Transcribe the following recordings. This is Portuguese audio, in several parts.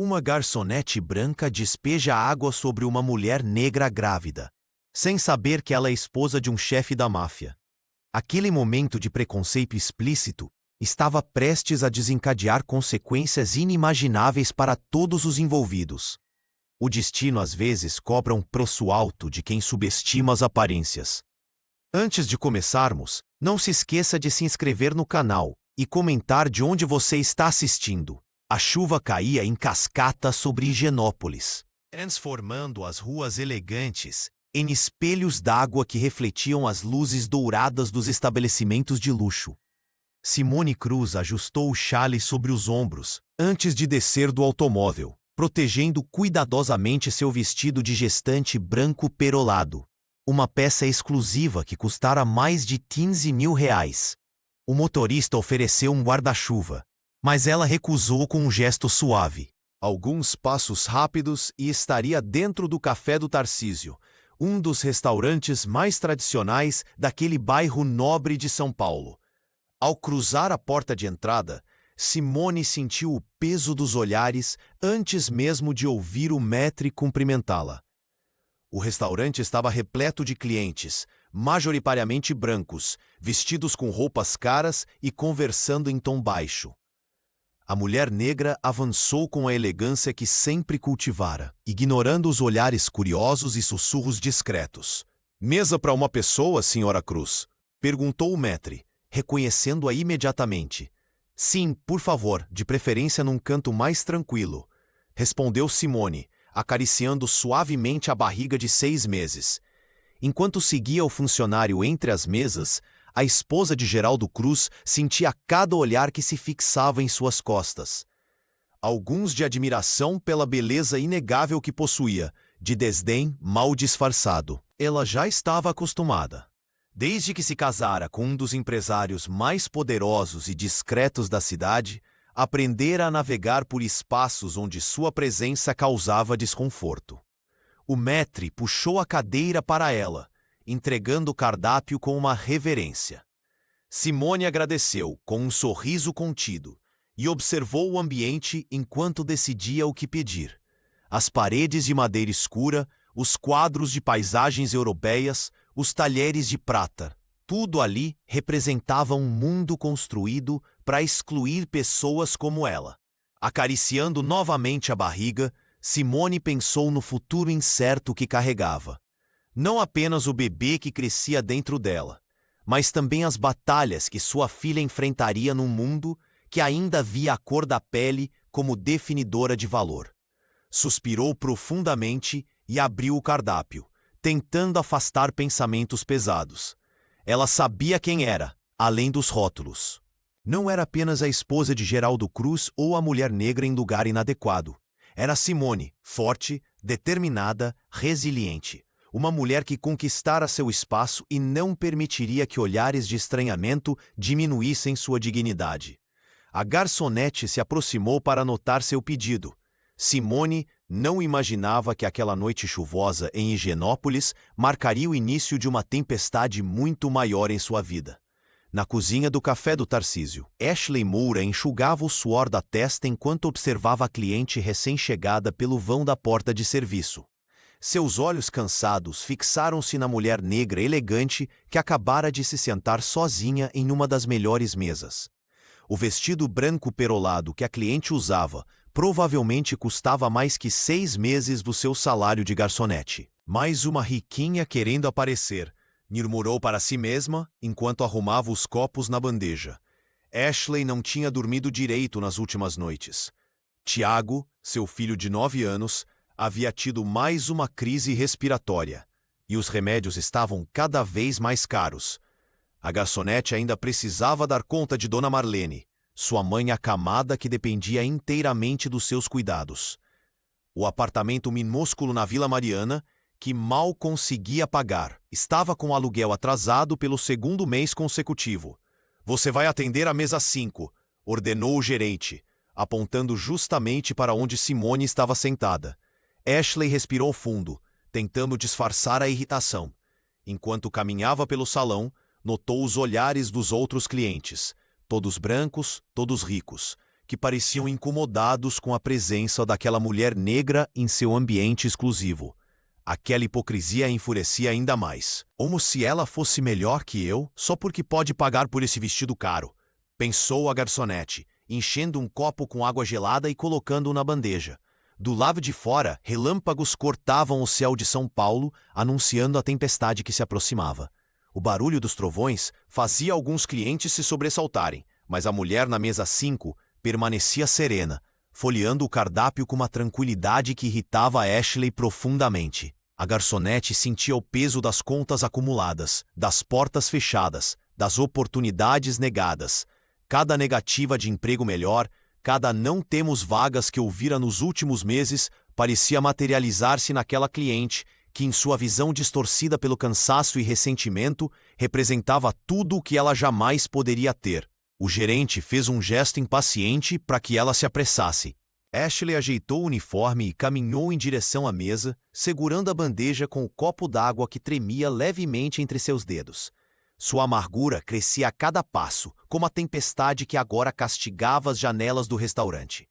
Uma garçonete branca despeja água sobre uma mulher negra grávida, sem saber que ela é esposa de um chefe da máfia. Aquele momento de preconceito explícito estava prestes a desencadear consequências inimagináveis para todos os envolvidos. O destino às vezes cobra um preço alto de quem subestima as aparências. Antes de começarmos, não se esqueça de se inscrever no canal e comentar de onde você está assistindo. A chuva caía em cascata sobre Higienópolis, transformando as ruas elegantes em espelhos d'água que refletiam as luzes douradas dos estabelecimentos de luxo. Simone Cruz ajustou o chale sobre os ombros antes de descer do automóvel, protegendo cuidadosamente seu vestido de gestante branco perolado, uma peça exclusiva que custara mais de R$ 15 mil. O motorista ofereceu um guarda-chuva, mas ela recusou com um gesto suave. Alguns passos rápidos e estaria dentro do Café do Tarcísio, um dos restaurantes mais tradicionais daquele bairro nobre de São Paulo. Ao cruzar a porta de entrada, Simone sentiu o peso dos olhares antes mesmo de ouvir o maître cumprimentá-la. O restaurante estava repleto de clientes, majoritariamente brancos, vestidos com roupas caras e conversando em tom baixo. A mulher negra avançou com a elegância que sempre cultivara, ignorando os olhares curiosos e sussurros discretos. "Mesa para uma pessoa, senhora Cruz?" perguntou o maître, reconhecendo-a imediatamente. "Sim, por favor, de preferência num canto mais tranquilo", respondeu Simone, acariciando suavemente a barriga de 6 meses. Enquanto seguia o funcionário entre as mesas, a esposa de Geraldo Cruz sentia cada olhar que se fixava em suas costas. Alguns de admiração pela beleza inegável que possuía, de desdém mal disfarçado. Ela já estava acostumada. Desde que se casara com um dos empresários mais poderosos e discretos da cidade, aprendera a navegar por espaços onde sua presença causava desconforto. O maître puxou a cadeira para ela, entregando o cardápio com uma reverência. Simone agradeceu, com um sorriso contido, e observou o ambiente enquanto decidia o que pedir. As paredes de madeira escura, os quadros de paisagens europeias, os talheres de prata, tudo ali representava um mundo construído para excluir pessoas como ela. Acariciando novamente a barriga, Simone pensou no futuro incerto que carregava. Não apenas o bebê que crescia dentro dela, mas também as batalhas que sua filha enfrentaria num mundo que ainda via a cor da pele como definidora de valor. Suspirou profundamente e abriu o cardápio, tentando afastar pensamentos pesados. Ela sabia quem era, além dos rótulos. Não era apenas a esposa de Geraldo Cruz ou a mulher negra em lugar inadequado. Era Simone, forte, determinada, resiliente. Uma mulher que conquistara seu espaço e não permitiria que olhares de estranhamento diminuíssem sua dignidade. A garçonete se aproximou para anotar seu pedido. Simone não imaginava que aquela noite chuvosa em Higienópolis marcaria o início de uma tempestade muito maior em sua vida. Na cozinha do Café do Tarcísio, Ashley Moura enxugava o suor da testa enquanto observava a cliente recém-chegada pelo vão da porta de serviço. Seus olhos cansados fixaram-se na mulher negra elegante que acabara de se sentar sozinha em uma das melhores mesas. O vestido branco perolado que a cliente usava provavelmente custava mais que 6 meses do seu salário de garçonete. Mais uma riquinha querendo aparecer, murmurou para si mesma enquanto arrumava os copos na bandeja. Ashley não tinha dormido direito nas últimas noites. Tiago, seu filho de 9 anos, havia tido mais uma crise respiratória, e os remédios estavam cada vez mais caros. A garçonete ainda precisava dar conta de Dona Marlene, sua mãe acamada que dependia inteiramente dos seus cuidados. O apartamento minúsculo na Vila Mariana, que mal conseguia pagar, estava com o aluguel atrasado pelo 2º mês consecutivo. "Você vai atender a mesa 5, ordenou o gerente, apontando justamente para onde Simone estava sentada. Ashley respirou fundo, tentando disfarçar a irritação. Enquanto caminhava pelo salão, notou os olhares dos outros clientes, todos brancos, todos ricos, que pareciam incomodados com a presença daquela mulher negra em seu ambiente exclusivo. Aquela hipocrisia a enfurecia ainda mais. Como se ela fosse melhor que eu, só porque pode pagar por esse vestido caro, pensou a garçonete, enchendo um copo com água gelada e colocando-o na bandeja. Do lado de fora, relâmpagos cortavam o céu de São Paulo, anunciando a tempestade que se aproximava. O barulho dos trovões fazia alguns clientes se sobressaltarem, mas a mulher na mesa 5 permanecia serena, folheando o cardápio com uma tranquilidade que irritava Ashley profundamente. A garçonete sentia o peso das contas acumuladas, das portas fechadas, das oportunidades negadas. Cada negativa de emprego melhor, cada não temos vagas que ouvira nos últimos meses, parecia materializar-se naquela cliente, que em sua visão distorcida pelo cansaço e ressentimento, representava tudo o que ela jamais poderia ter. O gerente fez um gesto impaciente para que ela se apressasse. Ashley ajeitou o uniforme e caminhou em direção à mesa, segurando a bandeja com o copo d'água que tremia levemente entre seus dedos. Sua amargura crescia a cada passo, como a tempestade que agora castigava as janelas do restaurante.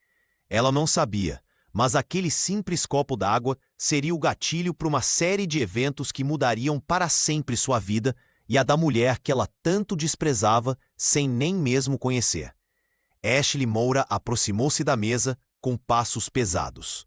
Ela não sabia, mas aquele simples copo d'água seria o gatilho para uma série de eventos que mudariam para sempre sua vida e a da mulher que ela tanto desprezava sem nem mesmo conhecer. Ashley Moura aproximou-se da mesa com passos pesados.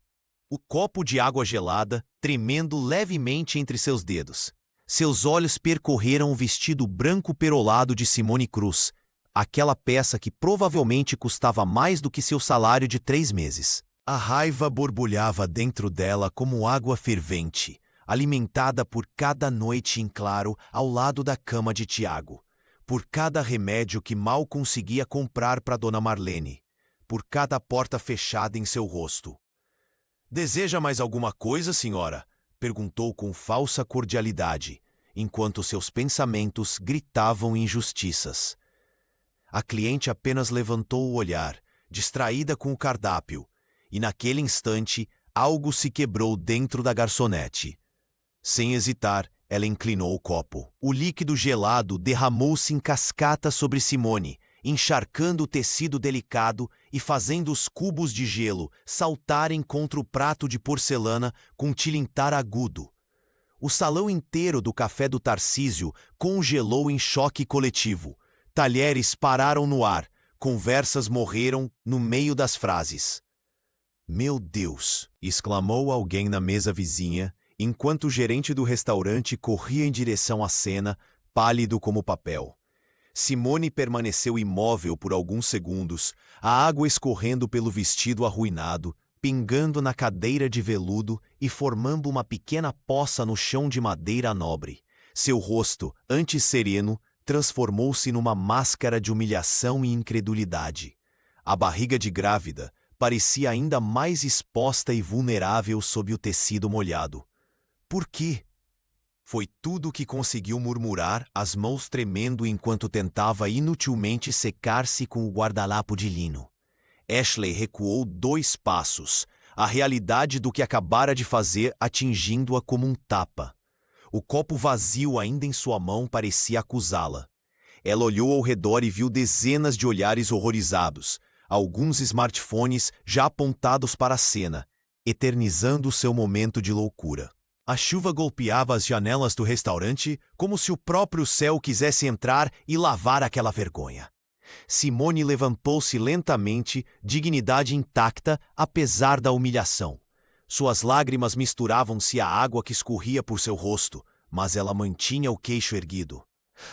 O copo de água gelada tremendo levemente entre seus dedos. Seus olhos percorreram o vestido branco perolado de Simone Cruz, aquela peça que provavelmente custava mais do que seu salário de 3 meses. A raiva borbulhava dentro dela como água fervente, alimentada por cada noite em claro ao lado da cama de Tiago, por cada remédio que mal conseguia comprar para Dona Marlene, por cada porta fechada em seu rosto. "Deseja mais alguma coisa, senhora?" perguntou com falsa cordialidade, enquanto seus pensamentos gritavam injustiças. A cliente apenas levantou o olhar, distraída com o cardápio, e naquele instante algo se quebrou dentro da garçonete. Sem hesitar, ela inclinou o copo. O líquido gelado derramou-se em cascata sobre Simone, encharcando o tecido delicado e fazendo os cubos de gelo saltarem contra o prato de porcelana com tilintar agudo. O salão inteiro do café do Tarcísio congelou em choque coletivo. Talheres pararam no ar, conversas morreram no meio das frases. "Meu Deus!" exclamou alguém na mesa vizinha, enquanto o gerente do restaurante corria em direção à cena, pálido como papel. Simone permaneceu imóvel por alguns segundos, a água escorrendo pelo vestido arruinado, pingando na cadeira de veludo e formando uma pequena poça no chão de madeira nobre. Seu rosto, antes sereno, transformou-se numa máscara de humilhação e incredulidade. A barriga de grávida parecia ainda mais exposta e vulnerável sob o tecido molhado. "Por quê?" Foi tudo o que conseguiu murmurar, as mãos tremendo enquanto tentava inutilmente secar-se com o guardanapo de lino. Ashley recuou 2 passos, a realidade do que acabara de fazer atingindo-a como um tapa. O copo vazio ainda em sua mão parecia acusá-la. Ela olhou ao redor e viu dezenas de olhares horrorizados, alguns smartphones já apontados para a cena, eternizando seu momento de loucura. A chuva golpeava as janelas do restaurante como se o próprio céu quisesse entrar e lavar aquela vergonha. Simone levantou-se lentamente, dignidade intacta, apesar da humilhação. Suas lágrimas misturavam-se à água que escorria por seu rosto, mas ela mantinha o queixo erguido.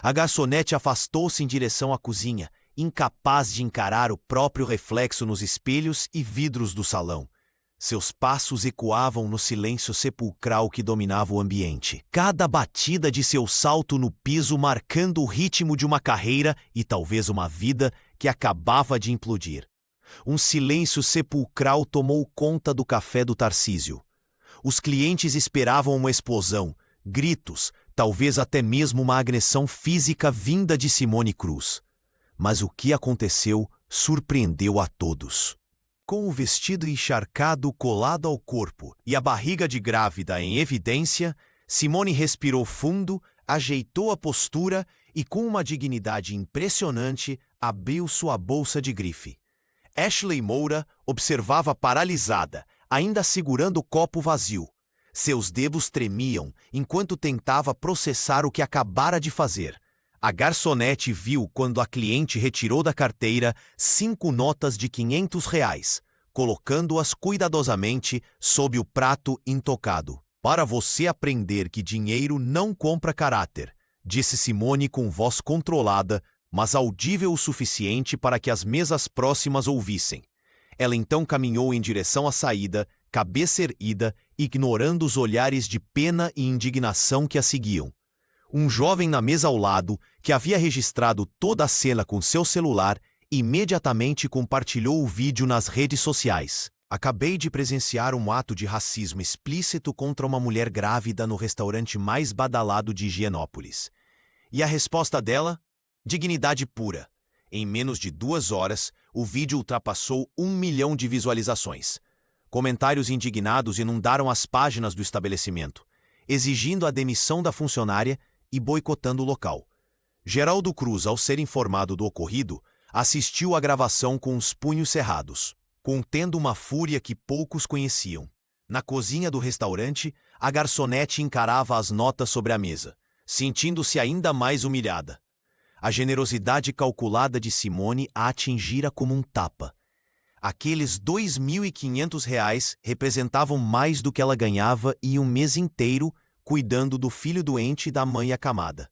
A garçonete afastou-se em direção à cozinha, incapaz de encarar o próprio reflexo nos espelhos e vidros do salão. Seus passos ecoavam no silêncio sepulcral que dominava o ambiente. Cada batida de seu salto no piso marcando o ritmo de uma carreira e talvez uma vida que acabava de implodir. Um silêncio sepulcral tomou conta do café do Tarcísio. Os clientes esperavam uma explosão, gritos, talvez até mesmo uma agressão física vinda de Simone Cruz. Mas o que aconteceu surpreendeu a todos. Com o vestido encharcado colado ao corpo e a barriga de grávida em evidência, Simone respirou fundo, ajeitou a postura e, com uma dignidade impressionante, abriu sua bolsa de grife. Ashley Moura observava paralisada, ainda segurando o copo vazio. Seus dedos tremiam enquanto tentava processar o que acabara de fazer. A garçonete viu quando a cliente retirou da carteira 5 notas de R$ 500, colocando-as cuidadosamente sob o prato intocado. Para você aprender que dinheiro não compra caráter, disse Simone com voz controlada, mas audível o suficiente para que as mesas próximas ouvissem. Ela então caminhou em direção à saída, cabeça erguida, ignorando os olhares de pena e indignação que a seguiam. Um jovem na mesa ao lado, que havia registrado toda a cena com seu celular, imediatamente compartilhou o vídeo nas redes sociais. Acabei de presenciar um ato de racismo explícito contra uma mulher grávida no restaurante mais badalado de Higienópolis. E a resposta dela? Dignidade pura. Em menos de 2 horas, o vídeo ultrapassou 1 milhão de visualizações. Comentários indignados inundaram as páginas do estabelecimento, exigindo a demissão da funcionária e boicotando o local. Geraldo Cruz, ao ser informado do ocorrido, assistiu à gravação com os punhos cerrados, contendo uma fúria que poucos conheciam. Na cozinha do restaurante, a garçonete encarava as notas sobre a mesa, sentindo-se ainda mais humilhada. A generosidade calculada de Simone a atingira como um tapa. Aqueles R$ 2.500 representavam mais do que ela ganhava em um mês inteiro cuidando do filho doente e da mãe acamada.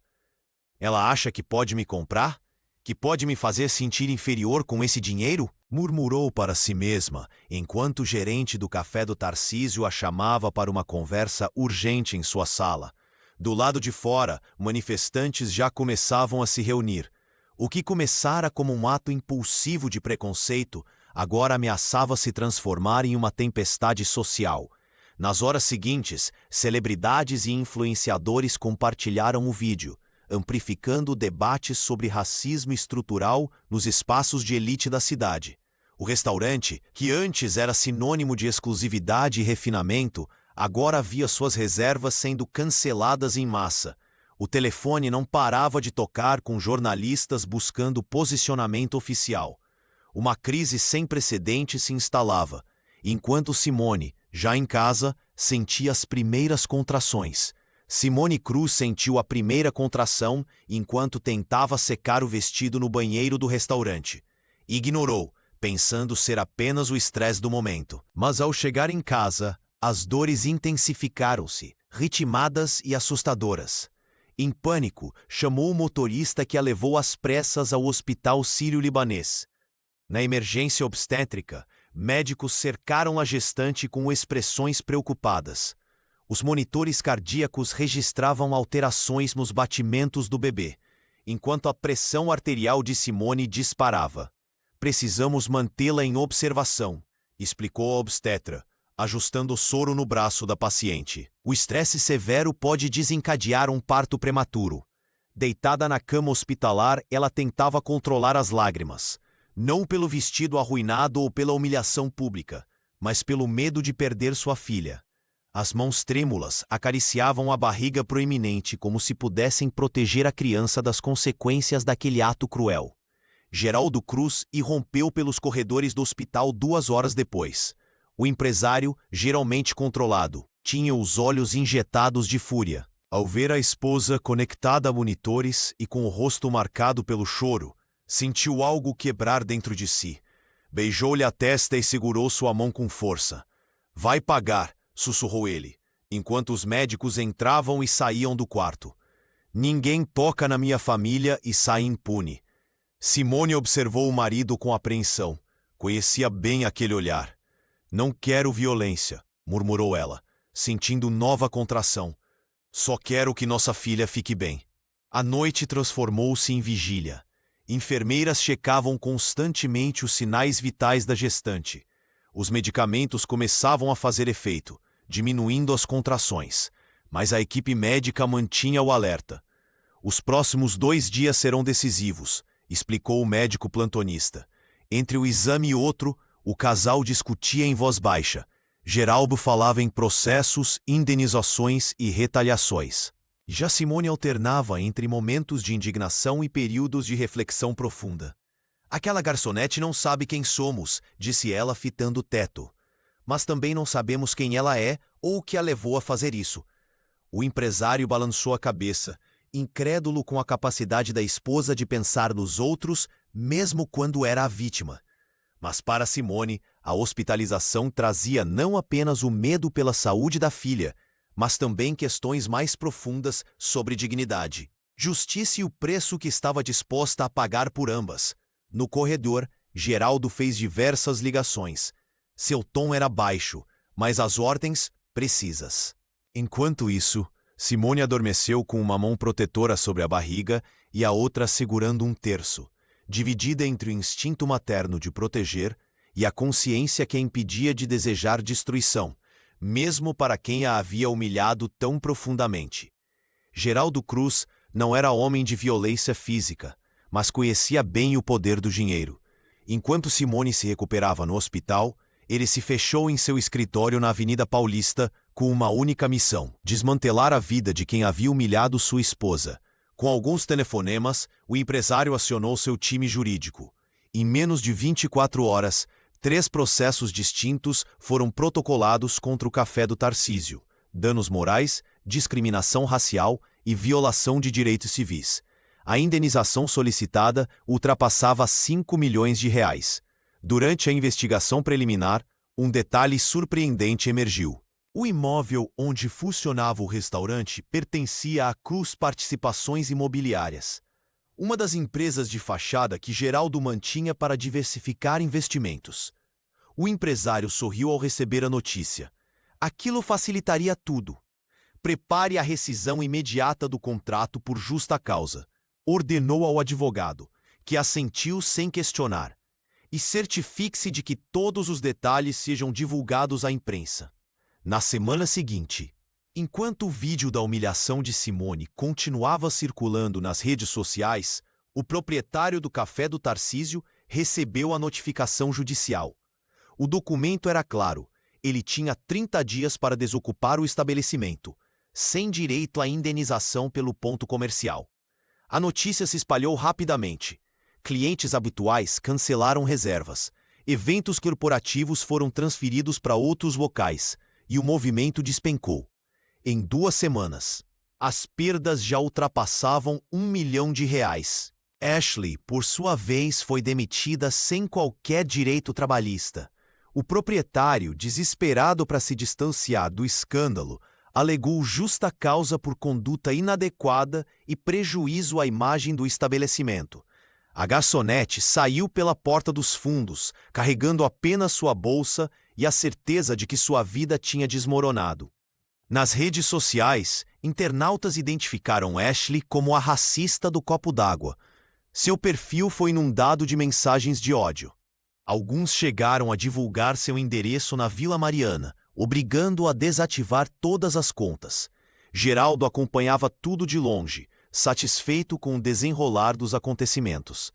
Ela acha que pode me comprar? Que pode me fazer sentir inferior com esse dinheiro? Murmurou para si mesma, enquanto o gerente do café do Tarcísio a chamava para uma conversa urgente em sua sala. Do lado de fora, manifestantes já começavam a se reunir. O que começara como um ato impulsivo de preconceito, agora ameaçava se transformar em uma tempestade social. Nas horas seguintes, celebridades e influenciadores compartilharam o vídeo, amplificando debates sobre racismo estrutural nos espaços de elite da cidade. O restaurante, que antes era sinônimo de exclusividade e refinamento, agora via suas reservas sendo canceladas em massa. O telefone não parava de tocar com jornalistas buscando posicionamento oficial. Uma crise sem precedentes se instalava, enquanto Simone, já em casa, sentia as primeiras contrações. Simone Cruz sentiu a primeira contração enquanto tentava secar o vestido no banheiro do restaurante. Ignorou, pensando ser apenas o estresse do momento. Mas ao chegar em casa, as dores intensificaram-se, ritmadas e assustadoras. Em pânico, chamou o motorista que a levou às pressas ao Hospital Sírio-Libanês. Na emergência obstétrica, médicos cercaram a gestante com expressões preocupadas. Os monitores cardíacos registravam alterações nos batimentos do bebê, enquanto a pressão arterial de Simone disparava. Precisamos mantê-la em observação, explicou a obstetra, ajustando o soro no braço da paciente. O estresse severo pode desencadear um parto prematuro. Deitada na cama hospitalar, ela tentava controlar as lágrimas, não pelo vestido arruinado ou pela humilhação pública, mas pelo medo de perder sua filha. As mãos trêmulas acariciavam a barriga proeminente como se pudessem proteger a criança das consequências daquele ato cruel. Geraldo Cruz irrompeu pelos corredores do hospital 2 horas depois. O empresário, geralmente controlado, tinha os olhos injetados de fúria. Ao ver a esposa conectada a monitores e com o rosto marcado pelo choro, sentiu algo quebrar dentro de si. Beijou-lhe a testa e segurou sua mão com força. "Vai pagar", sussurrou ele, enquanto os médicos entravam e saíam do quarto. "Ninguém toca na minha família e sai impune." Simone observou o marido com apreensão. Conhecia bem aquele olhar. "Não quero violência", murmurou ela, sentindo nova contração. "Só quero que nossa filha fique bem." A noite transformou-se em vigília. Enfermeiras checavam constantemente os sinais vitais da gestante. Os medicamentos começavam a fazer efeito, diminuindo as contrações, mas a equipe médica mantinha o alerta. "Os próximos 2 dias serão decisivos", explicou o médico plantonista. Entre um exame e outro, o casal discutia em voz baixa. Geraldo falava em processos, indenizações e retaliações. Já Simone alternava entre momentos de indignação e períodos de reflexão profunda. Aquela garçonete não sabe quem somos, disse ela fitando o teto. Mas também não sabemos quem ela é ou o que a levou a fazer isso. O empresário balançou a cabeça, incrédulo com a capacidade da esposa de pensar nos outros, mesmo quando era a vítima. Mas para Simone, a hospitalização trazia não apenas o medo pela saúde da filha, mas também questões mais profundas sobre dignidade, justiça e o preço que estava disposta a pagar por ambas. No corredor, Geraldo fez diversas ligações. Seu tom era baixo, mas as ordens precisas. Enquanto isso, Simone adormeceu com uma mão protetora sobre a barriga e a outra segurando um terço, dividida entre o instinto materno de proteger e a consciência que a impedia de desejar destruição, mesmo para quem a havia humilhado tão profundamente. Geraldo Cruz não era homem de violência física, mas conhecia bem o poder do dinheiro. Enquanto Simone se recuperava no hospital, ele se fechou em seu escritório na Avenida Paulista com uma única missão: desmantelar a vida de quem havia humilhado sua esposa. Com alguns telefonemas, o empresário acionou seu time jurídico. Em menos de 24 horas, 3 processos distintos foram protocolados contra o Café do Tarcísio: danos morais, discriminação racial e violação de direitos civis. A indenização solicitada ultrapassava 5 milhões de reais. Durante a investigação preliminar, um detalhe surpreendente emergiu. O imóvel onde funcionava o restaurante pertencia à Cruz Participações Imobiliárias, uma das empresas de fachada que Geraldo mantinha para diversificar investimentos. O empresário sorriu ao receber a notícia. Aquilo facilitaria tudo. Prepare a rescisão imediata do contrato por justa causa, ordenou ao advogado, que assentiu sem questionar. E certifique-se de que todos os detalhes sejam divulgados à imprensa. Na semana seguinte, enquanto o vídeo da humilhação de Simone continuava circulando nas redes sociais, o proprietário do Café do Tarcísio recebeu a notificação judicial. O documento era claro: ele tinha 30 dias para desocupar o estabelecimento, sem direito à indenização pelo ponto comercial. A notícia se espalhou rapidamente. Clientes habituais cancelaram reservas, eventos corporativos foram transferidos para outros locais e o movimento despencou. Em 2 semanas, as perdas já ultrapassavam R$ 1 milhão. Ashley, por sua vez, foi demitida sem qualquer direito trabalhista. O proprietário, desesperado para se distanciar do escândalo, alegou justa causa por conduta inadequada e prejuízo à imagem do estabelecimento. A garçonete saiu pela porta dos fundos, carregando apenas sua bolsa e a certeza de que sua vida tinha desmoronado. Nas redes sociais, internautas identificaram Ashley como a racista do copo d'água. Seu perfil foi inundado de mensagens de ódio. Alguns chegaram a divulgar seu endereço na Vila Mariana, obrigando-o a desativar todas as contas. Geraldo acompanhava tudo de longe, satisfeito com o desenrolar dos acontecimentos.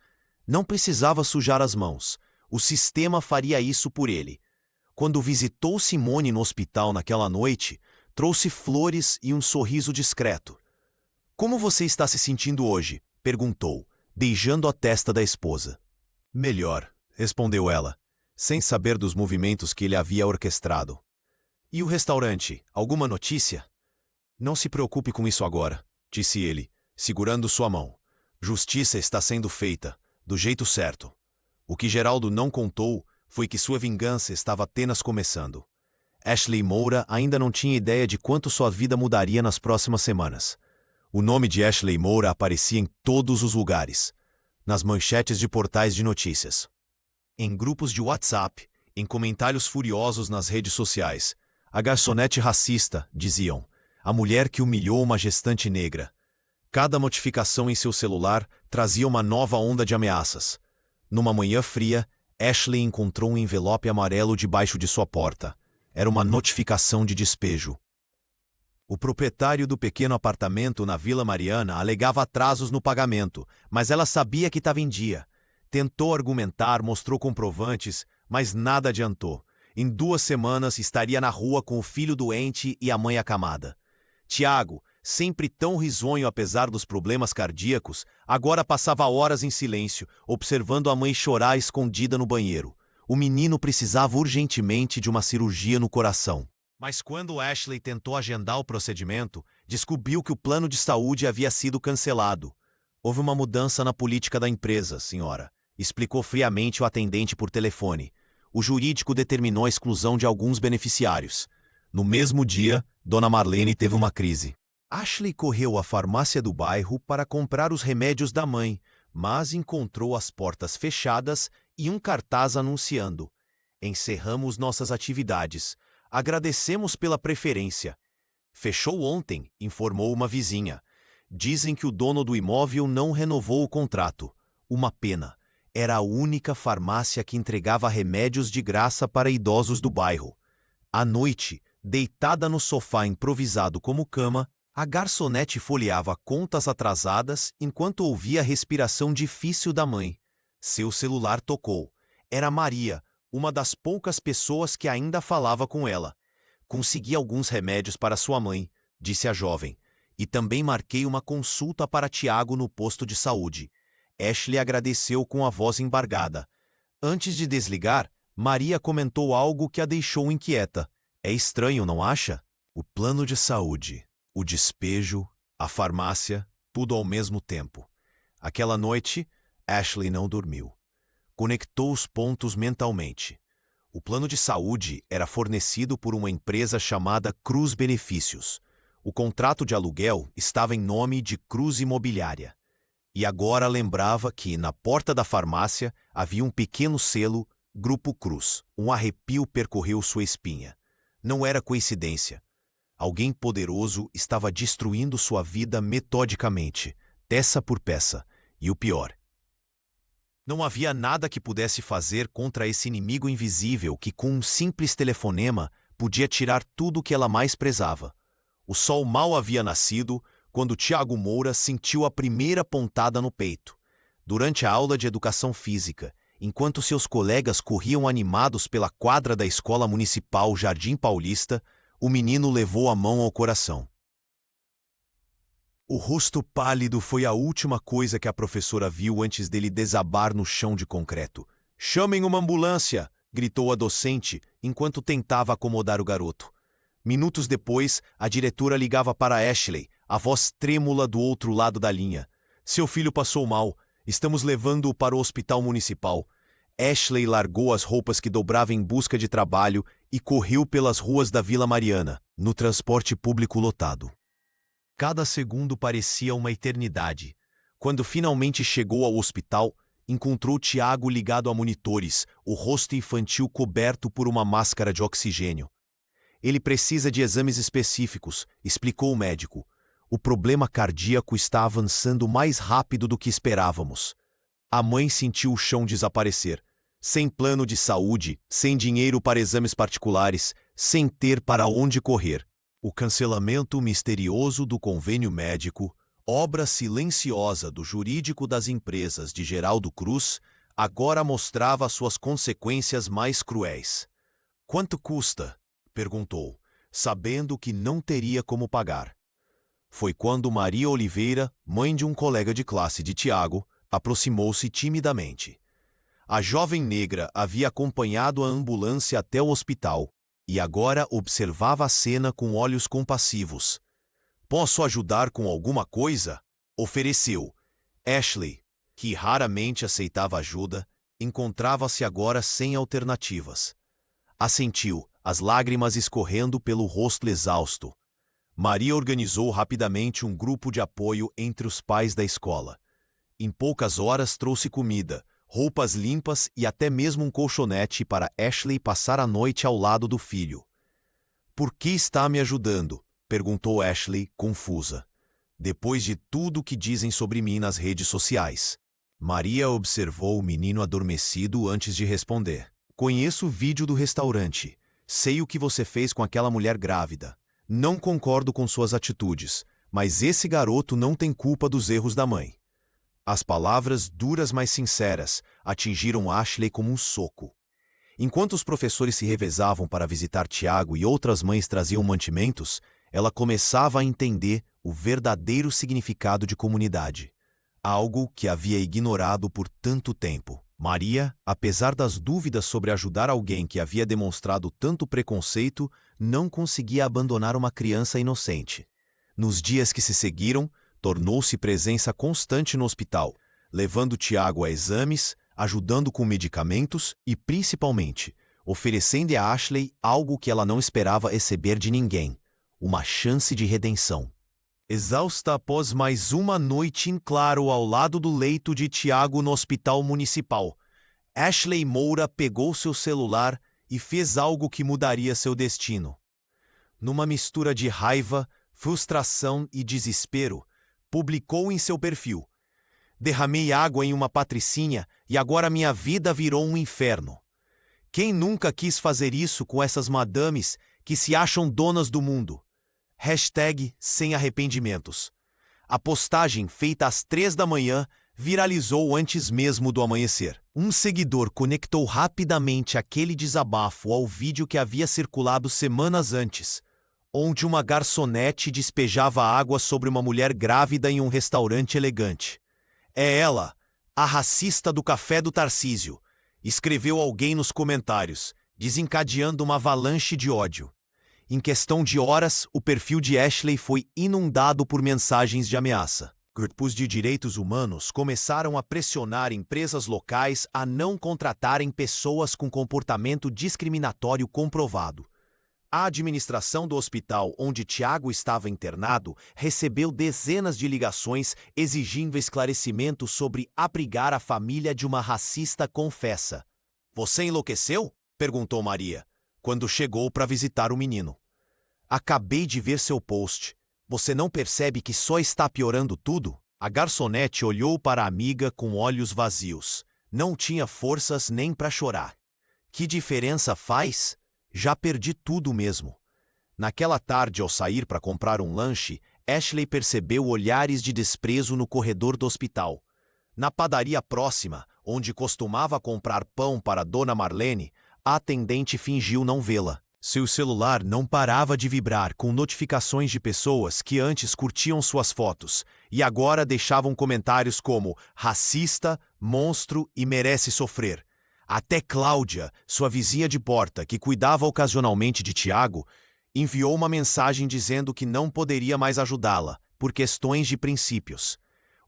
Não precisava sujar as mãos. O sistema faria isso por ele. Quando visitou Simone no hospital naquela noite, trouxe flores e um sorriso discreto. "Como você está se sentindo hoje?" perguntou, beijando a testa da esposa. "Melhor", respondeu ela, sem saber dos movimentos que ele havia orquestrado. "E o restaurante, alguma notícia?" "Não se preocupe com isso agora", disse ele, segurando sua mão. "Justiça está sendo feita, do jeito certo." O que Geraldo não contou foi que sua vingança estava apenas começando. Ashley Moura ainda não tinha ideia de quanto sua vida mudaria nas próximas semanas. O nome de Ashley Moura aparecia em todos os lugares, nas manchetes de portais de notícias, em grupos de WhatsApp, em comentários furiosos nas redes sociais. "A garçonete racista", diziam, "a mulher que humilhou uma gestante negra." Cada notificação em seu celular trazia uma nova onda de ameaças. Numa manhã fria, Ashley encontrou um envelope amarelo debaixo de sua porta. Era uma notificação de despejo. O proprietário do pequeno apartamento na Vila Mariana alegava atrasos no pagamento, mas ela sabia que estava em dia. Tentou argumentar, mostrou comprovantes, mas nada adiantou. Em 2 semanas estaria na rua com o filho doente e a mãe acamada. Tiago, sempre tão risonho apesar dos problemas cardíacos, agora passava horas em silêncio, observando a mãe chorar escondida no banheiro. O menino precisava urgentemente de uma cirurgia no coração. Mas quando Ashley tentou agendar o procedimento, descobriu que o plano de saúde havia sido cancelado. Houve uma mudança na política da empresa, senhora, explicou friamente o atendente por telefone. O jurídico determinou a exclusão de alguns beneficiários. No mesmo dia, Dona Marlene teve uma crise. Ashley correu à farmácia do bairro para comprar os remédios da mãe, mas encontrou as portas fechadas e um cartaz anunciando: "Encerramos nossas atividades. Agradecemos pela preferência." "Fechou ontem", informou uma vizinha. "Dizem que o dono do imóvel não renovou o contrato. Uma pena. Era a única farmácia que entregava remédios de graça para idosos do bairro." À noite, deitada no sofá improvisado como cama, a garçonete folheava contas atrasadas enquanto ouvia a respiração difícil da mãe. Seu celular tocou. Era Maria, uma das poucas pessoas que ainda falava com ela. "Consegui alguns remédios para sua mãe", disse a jovem. "E também marquei uma consulta para Tiago no posto de saúde." Ashley agradeceu com a voz embargada. Antes de desligar, Maria comentou algo que a deixou inquieta. "É estranho, não acha? O plano de saúde, o despejo, a farmácia, tudo ao mesmo tempo." Aquela noite, Ashley não dormiu. Conectou os pontos mentalmente. O plano de saúde era fornecido por uma empresa chamada Cruz Benefícios. O contrato de aluguel estava em nome de Cruz Imobiliária. E agora lembrava que, na porta da farmácia, havia um pequeno selo Grupo Cruz. Um arrepio percorreu sua espinha. Não era coincidência. Alguém poderoso estava destruindo sua vida metodicamente, peça por peça. E o pior: não havia nada que pudesse fazer contra esse inimigo invisível que, com um simples telefonema, podia tirar tudo o que ela mais prezava. O sol mal havia nascido quando Tiago Moura sentiu a primeira pontada no peito. Durante a aula de educação física, enquanto seus colegas corriam animados pela quadra da Escola Municipal Jardim Paulista, o menino levou a mão ao coração. O rosto pálido foi a última coisa que a professora viu antes dele desabar no chão de concreto. "Chamem uma ambulância!" gritou a docente, enquanto tentava acomodar o garoto. Minutos depois, a diretora ligava para Ashley, a voz trêmula do outro lado da linha. "Seu filho passou mal. Estamos levando-o para o hospital municipal." Ashley largou as roupas que dobrava em busca de trabalho e correu pelas ruas da Vila Mariana, no transporte público lotado. Cada segundo parecia uma eternidade. Quando finalmente chegou ao hospital, encontrou Tiago ligado a monitores, o rosto infantil coberto por uma máscara de oxigênio. "Ele precisa de exames específicos", explicou o médico. "O problema cardíaco está avançando mais rápido do que esperávamos." A mãe sentiu o chão desaparecer. Sem plano de saúde, sem dinheiro para exames particulares, sem ter para onde correr. O cancelamento misterioso do convênio médico, obra silenciosa do jurídico das empresas de Geraldo Cruz, agora mostrava suas consequências mais cruéis. "Quanto custa?" perguntou, sabendo que não teria como pagar. Foi quando Maria Oliveira, mãe de um colega de classe de Tiago, aproximou-se timidamente. A jovem negra havia acompanhado a ambulância até o hospital e agora observava a cena com olhos compassivos. "Posso ajudar com alguma coisa?" ofereceu. Ashley, que raramente aceitava ajuda, encontrava-se agora sem alternativas. Assentiu, as lágrimas escorrendo pelo rosto exausto. Maria organizou rapidamente um grupo de apoio entre os pais da escola. Em poucas horas trouxe comida, roupas limpas e até mesmo um colchonete para Ashley passar a noite ao lado do filho. "Por que está me ajudando?" perguntou Ashley, confusa. "Depois de tudo que dizem sobre mim nas redes sociais." Maria observou o menino adormecido antes de responder. "Conheço o vídeo do restaurante. Sei o que você fez com aquela mulher grávida. Não concordo com suas atitudes, mas esse garoto não tem culpa dos erros da mãe." As palavras, duras mas sinceras, atingiram Ashley como um soco. Enquanto os professores se revezavam para visitar Tiago e outras mães traziam mantimentos, ela começava a entender o verdadeiro significado de comunidade, algo que havia ignorado por tanto tempo. Maria, apesar das dúvidas sobre ajudar alguém que havia demonstrado tanto preconceito, não conseguia abandonar uma criança inocente. Nos dias que se seguiram, tornou-se presença constante no hospital, levando Tiago a exames, ajudando com medicamentos e, principalmente, oferecendo a Ashley algo que ela não esperava receber de ninguém: uma chance de redenção. Exausta após mais uma noite em claro ao lado do leito de Tiago no hospital municipal, Ashley Moura pegou seu celular e fez algo que mudaria seu destino. Numa mistura de raiva, frustração e desespero, publicou em seu perfil: "Derramei água em uma patricinha e agora minha vida virou um inferno. Quem nunca quis fazer isso com essas madames que se acham donas do mundo?" Hashtag sem arrependimentos. A postagem, feita às 3 da manhã, viralizou antes mesmo do amanhecer. Um seguidor conectou rapidamente aquele desabafo ao vídeo que havia circulado semanas antes, onde uma garçonete despejava água sobre uma mulher grávida em um restaurante elegante. "É ela, a racista do café do Tarcísio", escreveu alguém nos comentários, desencadeando uma avalanche de ódio. Em questão de horas, o perfil de Ashley foi inundado por mensagens de ameaça. Grupos de direitos humanos começaram a pressionar empresas locais a não contratarem pessoas com comportamento discriminatório comprovado. A administração do hospital onde Tiago estava internado recebeu dezenas de ligações exigindo esclarecimento sobre abrigar a família de uma racista confessa. "Você enlouqueceu?" perguntou Maria, quando chegou para visitar o menino. "Acabei de ver seu post. Você não percebe que só está piorando tudo?" A garçonete olhou para a amiga com olhos vazios. Não tinha forças nem para chorar. "Que diferença faz? Já perdi tudo mesmo." Naquela tarde, ao sair para comprar um lanche, Ashley percebeu olhares de desprezo no corredor do hospital. Na padaria próxima, onde costumava comprar pão para Dona Marlene, a atendente fingiu não vê-la. Seu celular não parava de vibrar com notificações de pessoas que antes curtiam suas fotos e agora deixavam comentários como "racista", "monstro" e "merece sofrer". Até Cláudia, sua vizinha de porta, que cuidava ocasionalmente de Tiago, enviou uma mensagem dizendo que não poderia mais ajudá-la, por questões de princípios.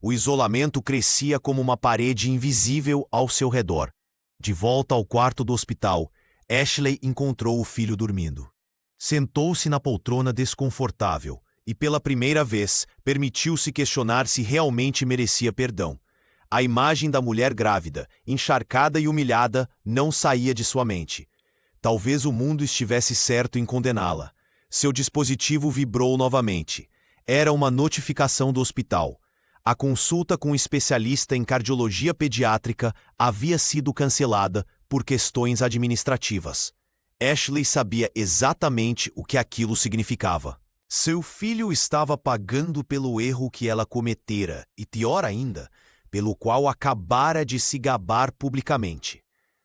O isolamento crescia como uma parede invisível ao seu redor. De volta ao quarto do hospital, Ashley encontrou o filho dormindo. Sentou-se na poltrona desconfortável e, pela primeira vez, permitiu-se questionar se realmente merecia perdão. A imagem da mulher grávida, encharcada e humilhada, não saía de sua mente. Talvez o mundo estivesse certo em condená-la. Seu dispositivo vibrou novamente. Era uma notificação do hospital. A consulta com um especialista em cardiologia pediátrica havia sido cancelada por questões administrativas. Ashley sabia exatamente o que aquilo significava. Seu filho estava pagando pelo erro que ela cometera e, pior ainda, pelo qual acabara de se gabar publicamente.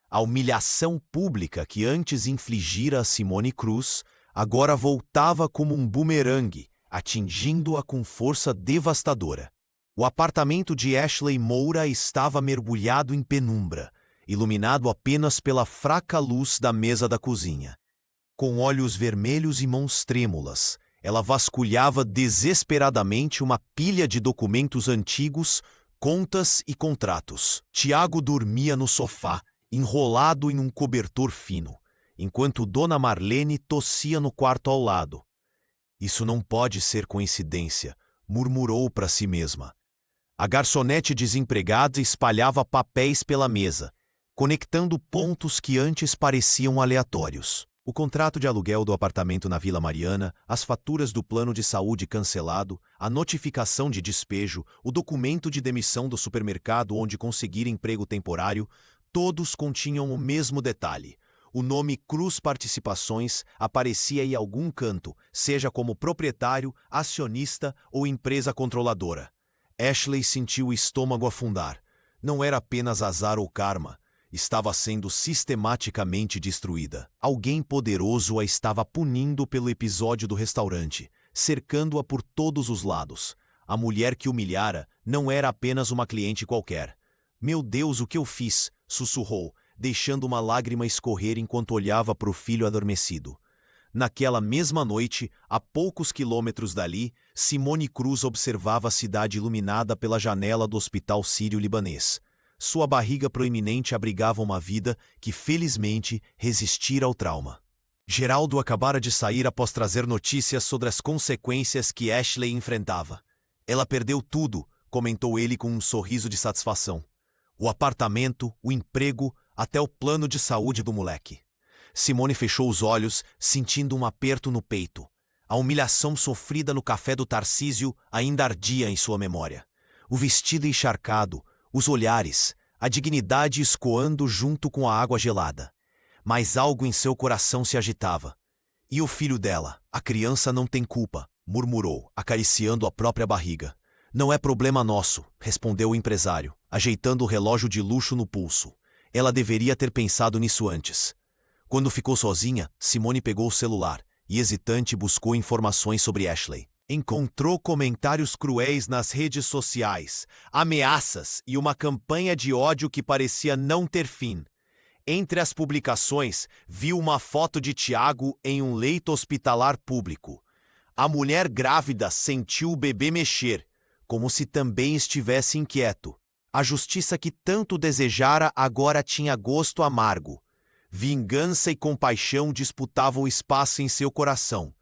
A humilhação pública que antes infligira a Simone Cruz agora voltava como um bumerangue, atingindo-a com força devastadora. O apartamento de Ashley Moura estava mergulhado em penumbra, iluminado apenas pela fraca luz da mesa da cozinha. Com olhos vermelhos e mãos trêmulas, ela vasculhava desesperadamente uma pilha de documentos antigos, contas e contratos. Tiago dormia no sofá, enrolado em um cobertor fino, enquanto Dona Marlene tossia no quarto ao lado. "Isso não pode ser coincidência", murmurou para si mesma. A garçonete desempregada espalhava papéis pela mesa, conectando pontos que antes pareciam aleatórios. O contrato de aluguel do apartamento na Vila Mariana, as faturas do plano de saúde cancelado, a notificação de despejo, o documento de demissão do supermercado onde conseguir emprego temporário, todos continham o mesmo detalhe. O nome Cruz Participações aparecia em algum canto, seja como proprietário, acionista ou empresa controladora. Ashley sentiu o estômago afundar. Não era apenas azar ou karma. Estava sendo sistematicamente destruída. Alguém poderoso a estava punindo pelo episódio do restaurante, cercando-a por todos os lados. A mulher que humilhara não era apenas uma cliente qualquer. "Meu Deus, o que eu fiz?", sussurrou, deixando uma lágrima escorrer enquanto olhava para o filho adormecido. Naquela mesma noite, a poucos quilômetros dali, Simone Cruz observava a cidade iluminada pela janela do hospital sírio-libanês. Sua barriga proeminente abrigava uma vida que, felizmente, resistira ao trauma. Geraldo acabara de sair após trazer notícias sobre as consequências que Ashley enfrentava. "Ela perdeu tudo", comentou ele com um sorriso de satisfação. "O apartamento, o emprego, até o plano de saúde do moleque." Simone fechou os olhos, sentindo um aperto no peito. A humilhação sofrida no café do Tarcísio ainda ardia em sua memória. O vestido encharcado, os olhares, a dignidade escoando junto com a água gelada. Mas algo em seu coração se agitava. "E o filho dela? A criança não tem culpa", murmurou, acariciando a própria barriga. "Não é problema nosso", respondeu o empresário, ajeitando o relógio de luxo no pulso. Ela deveria ter pensado nisso antes. Quando ficou sozinha, Simone pegou o celular e, hesitante, buscou informações sobre Ashley. Encontrou comentários cruéis nas redes sociais, ameaças e uma campanha de ódio que parecia não ter fim. Entre as publicações, viu uma foto de Tiago em um leito hospitalar público. A mulher grávida sentiu o bebê mexer, como se também estivesse inquieto. A justiça que tanto desejara agora tinha gosto amargo. Vingança e compaixão disputavam espaço em seu coração,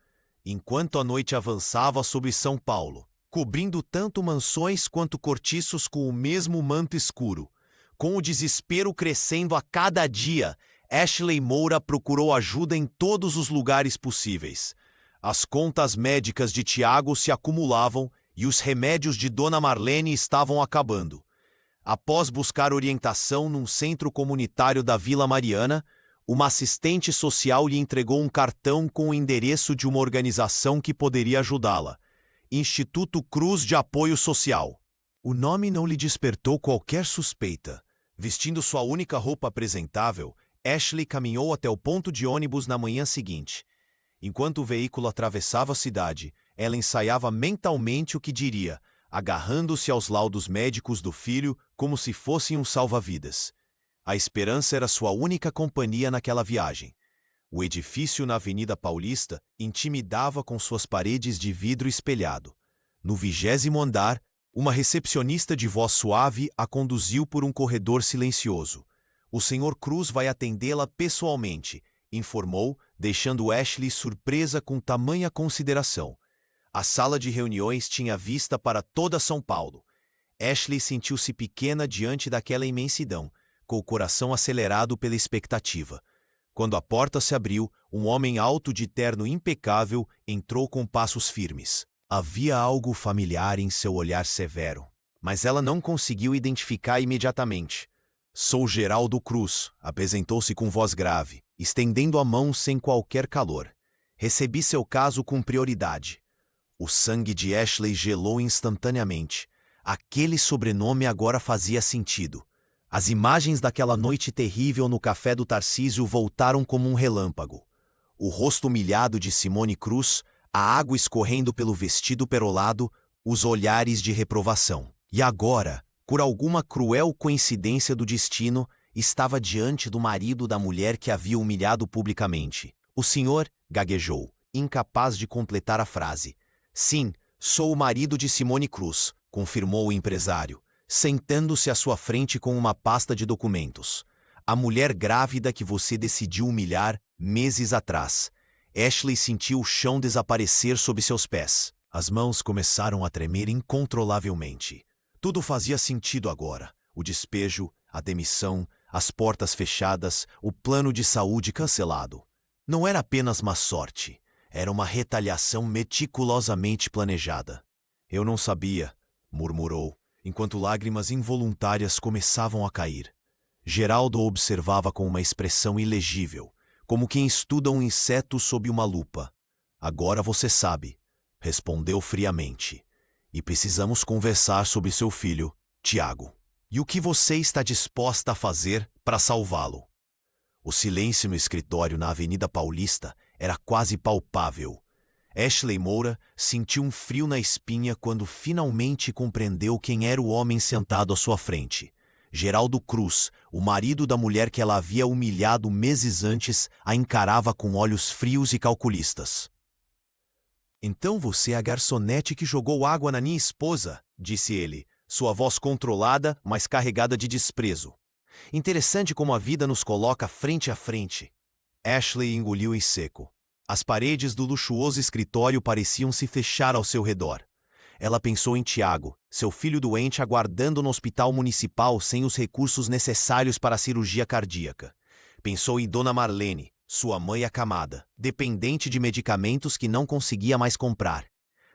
enquanto a noite avançava sobre São Paulo, cobrindo tanto mansões quanto cortiços com o mesmo manto escuro. Com o desespero crescendo a cada dia, Ashley Moura procurou ajuda em todos os lugares possíveis. As contas médicas de Tiago se acumulavam e os remédios de Dona Marlene estavam acabando. Após buscar orientação num centro comunitário da Vila Mariana, uma assistente social lhe entregou um cartão com o endereço de uma organização que poderia ajudá-la: Instituto Cruz de Apoio Social. O nome não lhe despertou qualquer suspeita. Vestindo sua única roupa apresentável, Ashley caminhou até o ponto de ônibus na manhã seguinte. Enquanto o veículo atravessava a cidade, ela ensaiava mentalmente o que diria, agarrando-se aos laudos médicos do filho como se fossem um salva-vidas. A esperança era sua única companhia naquela viagem. O edifício na Avenida Paulista intimidava com suas paredes de vidro espelhado. No 20º andar, uma recepcionista de voz suave a conduziu por um corredor silencioso. "O Sr. Cruz vai atendê-la pessoalmente", informou, deixando Ashley surpresa com tamanha consideração. A sala de reuniões tinha vista para toda São Paulo. Ashley sentiu-se pequena diante daquela imensidão, com o coração acelerado pela expectativa. Quando a porta se abriu, um homem alto de terno impecável entrou com passos firmes. Havia algo familiar em seu olhar severo, mas ela não conseguiu identificar imediatamente. "Sou Geraldo Cruz", apresentou-se com voz grave, estendendo a mão sem qualquer calor. "Recebi seu caso com prioridade." O sangue de Ashley gelou instantaneamente. Aquele sobrenome agora fazia sentido. As imagens daquela noite terrível no café do Tarcísio voltaram como um relâmpago. O rosto humilhado de Simone Cruz, a água escorrendo pelo vestido perolado, os olhares de reprovação. E agora, por alguma cruel coincidência do destino, estava diante do marido da mulher que havia humilhado publicamente. "O senhor", gaguejou, incapaz de completar a frase. "Sim, sou o marido de Simone Cruz", confirmou o empresário, sentando-se à sua frente com uma pasta de documentos. "A mulher grávida que você decidiu humilhar meses atrás." Ashley sentiu o chão desaparecer sob seus pés. As mãos começaram a tremer incontrolavelmente. Tudo fazia sentido agora. O despejo, a demissão, as portas fechadas, o plano de saúde cancelado. Não era apenas má sorte. Era uma retaliação meticulosamente planejada. "Eu não sabia", murmurou, enquanto lágrimas involuntárias começavam a cair. Geraldo observava com uma expressão ilegível, como quem estuda um inseto sob uma lupa. "Agora você sabe", respondeu friamente. "E precisamos conversar sobre seu filho, Tiago. E o que você está disposta a fazer para salvá-lo?" O silêncio no escritório na Avenida Paulista era quase palpável. Ashley Moura sentiu um frio na espinha quando finalmente compreendeu quem era o homem sentado à sua frente. Geraldo Cruz, o marido da mulher que ela havia humilhado meses antes, a encarava com olhos frios e calculistas. "Então você é a garçonete que jogou água na minha esposa", disse ele, sua voz controlada, mas carregada de desprezo. "Interessante como a vida nos coloca frente a frente." Ashley engoliu em seco. As paredes do luxuoso escritório pareciam se fechar ao seu redor. Ela pensou em Tiago, seu filho doente aguardando no hospital municipal sem os recursos necessários para a cirurgia cardíaca. Pensou em Dona Marlene, sua mãe acamada, dependente de medicamentos que não conseguia mais comprar.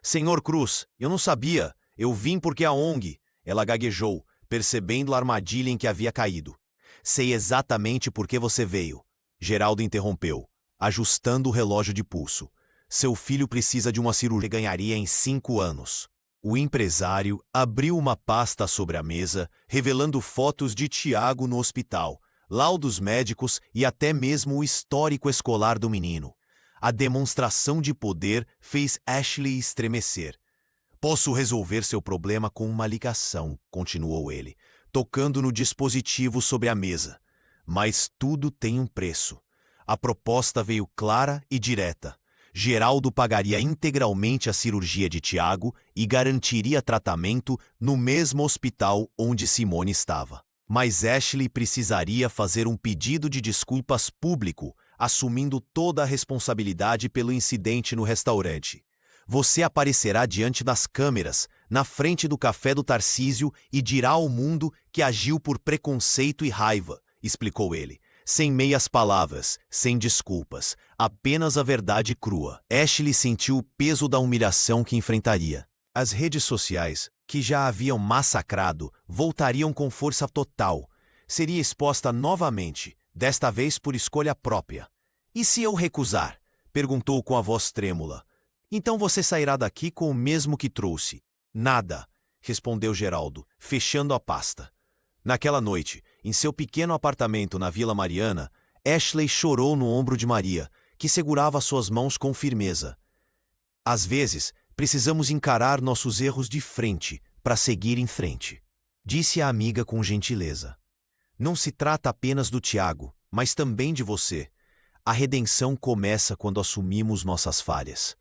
"Senhor Cruz, eu não sabia. Eu vim porque a ONG..." Ela gaguejou, percebendo a armadilha em que havia caído. "Sei exatamente por que você veio." Geraldo interrompeu, ajustando o relógio de pulso. "Seu filho precisa de uma cirurgia que ganharia em 5 anos. O empresário abriu uma pasta sobre a mesa, revelando fotos de Tiago no hospital, laudos médicos e até mesmo o histórico escolar do menino. A demonstração de poder fez Ashley estremecer. "Posso resolver seu problema com uma ligação", continuou ele, tocando no dispositivo sobre a mesa. "Mas tudo tem um preço." A proposta veio clara e direta. Geraldo pagaria integralmente a cirurgia de Tiago e garantiria tratamento no mesmo hospital onde Simone estava. Mas Ashley precisaria fazer um pedido de desculpas público, assumindo toda a responsabilidade pelo incidente no restaurante. "Você aparecerá diante das câmeras, na frente do café do Tarcísio e dirá ao mundo que agiu por preconceito e raiva", explicou ele. Sem meias palavras, sem desculpas, apenas a verdade crua. Ashley sentiu o peso da humilhação que enfrentaria. As redes sociais, que já a haviam massacrado, voltariam com força total. Seria exposta novamente, desta vez por escolha própria. "E se eu recusar?", perguntou com a voz trêmula. "Então você sairá daqui com o mesmo que trouxe." "Nada", respondeu Geraldo, fechando a pasta. Naquela noite, em seu pequeno apartamento na Vila Mariana, Ashley chorou no ombro de Maria, que segurava suas mãos com firmeza. "Às vezes, precisamos encarar nossos erros de frente para seguir em frente", disse a amiga com gentileza. "Não se trata apenas do Tiago, mas também de você. A redenção começa quando assumimos nossas falhas."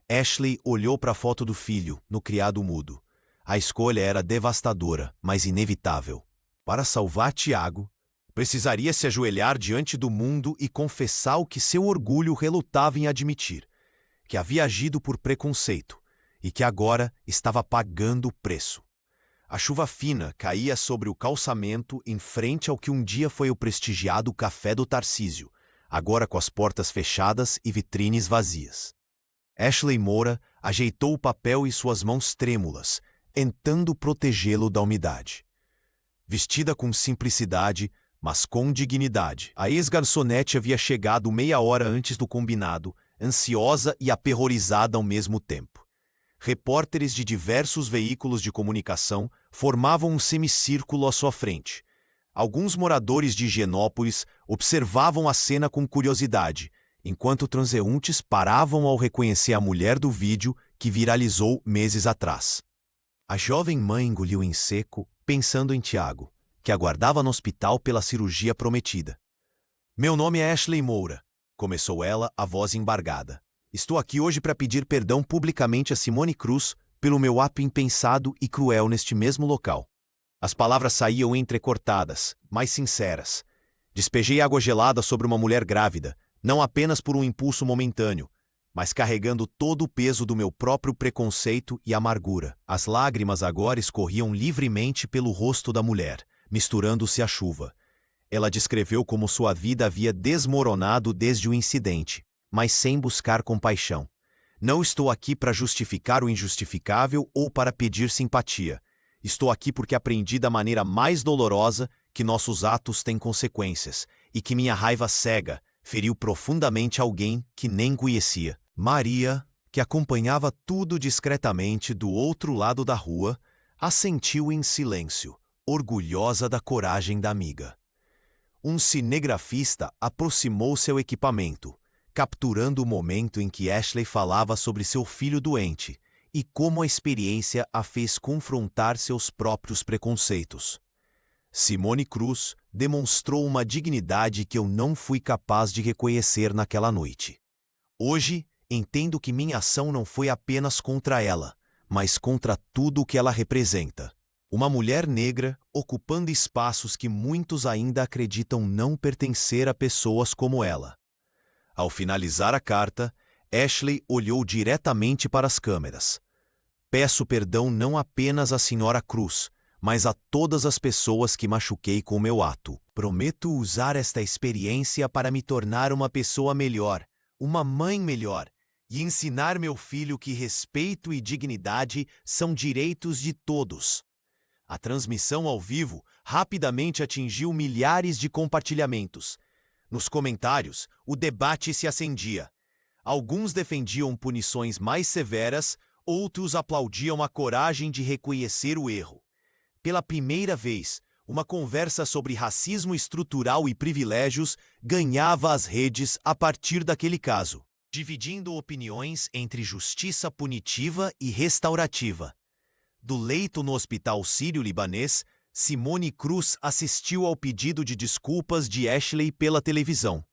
Ashley olhou para a foto do filho, no criado mudo. A escolha era devastadora, mas inevitável. Para salvar Tiago, precisaria se ajoelhar diante do mundo e confessar o que seu orgulho relutava em admitir, que havia agido por preconceito e que agora estava pagando o preço. A chuva fina caía sobre o calçamento em frente ao que um dia foi o prestigiado Café do Tarcísio, agora com as portas fechadas e vitrines vazias. Ashley Moura ajeitou o papel em suas mãos trêmulas, tentando protegê-lo da umidade. Vestida com simplicidade, mas com dignidade, a ex-garçonete havia chegado meia hora antes do combinado, ansiosa e aterrorizada ao mesmo tempo. Repórteres de diversos veículos de comunicação formavam um semicírculo à sua frente. Alguns moradores de Higienópolis observavam a cena com curiosidade, enquanto transeuntes paravam ao reconhecer a mulher do vídeo que viralizou meses atrás. A jovem mãe engoliu em seco, pensando em Tiago, que aguardava no hospital pela cirurgia prometida. "Meu nome é Ashley Moura", começou ela, a voz embargada. "Estou aqui hoje para pedir perdão publicamente a Simone Cruz pelo meu ato impensado e cruel neste mesmo local." As palavras saíam entrecortadas, mas sinceras. "Despejei água gelada sobre uma mulher grávida, não apenas por um impulso momentâneo, mas carregando todo o peso do meu próprio preconceito e amargura." As lágrimas agora escorriam livremente pelo rosto da mulher, misturando-se à chuva. Ela descreveu como sua vida havia desmoronado desde o incidente, mas sem buscar compaixão. "Não estou aqui para justificar o injustificável ou para pedir simpatia. Estou aqui porque aprendi da maneira mais dolorosa que nossos atos têm consequências e que minha raiva cega feriu profundamente alguém que nem conhecia." Maria, que acompanhava tudo discretamente do outro lado da rua, assentiu em silêncio, orgulhosa da coragem da amiga. Um cinegrafista aproximou seu equipamento, capturando o momento em que Ashley falava sobre seu filho doente e como a experiência a fez confrontar seus próprios preconceitos. Simone Cruz demonstrou uma dignidade que eu não fui capaz de reconhecer naquela noite. Hoje, entendo que minha ação não foi apenas contra ela, mas contra tudo o que ela representa. Uma mulher negra ocupando espaços que muitos ainda acreditam não pertencer a pessoas como ela. Ao finalizar a carta, Ashley olhou diretamente para as câmeras. Peço perdão não apenas à Sra. Cruz, mas a todas as pessoas que machuquei com meu ato. Prometo usar esta experiência para me tornar uma pessoa melhor, uma mãe melhor, e ensinar meu filho que respeito e dignidade são direitos de todos. A transmissão ao vivo rapidamente atingiu milhares de compartilhamentos. Nos comentários, o debate se acendia. Alguns defendiam punições mais severas, outros aplaudiam a coragem de reconhecer o erro. Pela primeira vez, uma conversa sobre racismo estrutural e privilégios ganhava as redes a partir daquele caso, dividindo opiniões entre justiça punitiva e restaurativa. Do leito no Hospital Sírio-Libanês, Simone Cruz assistiu ao pedido de desculpas de Ashley pela televisão.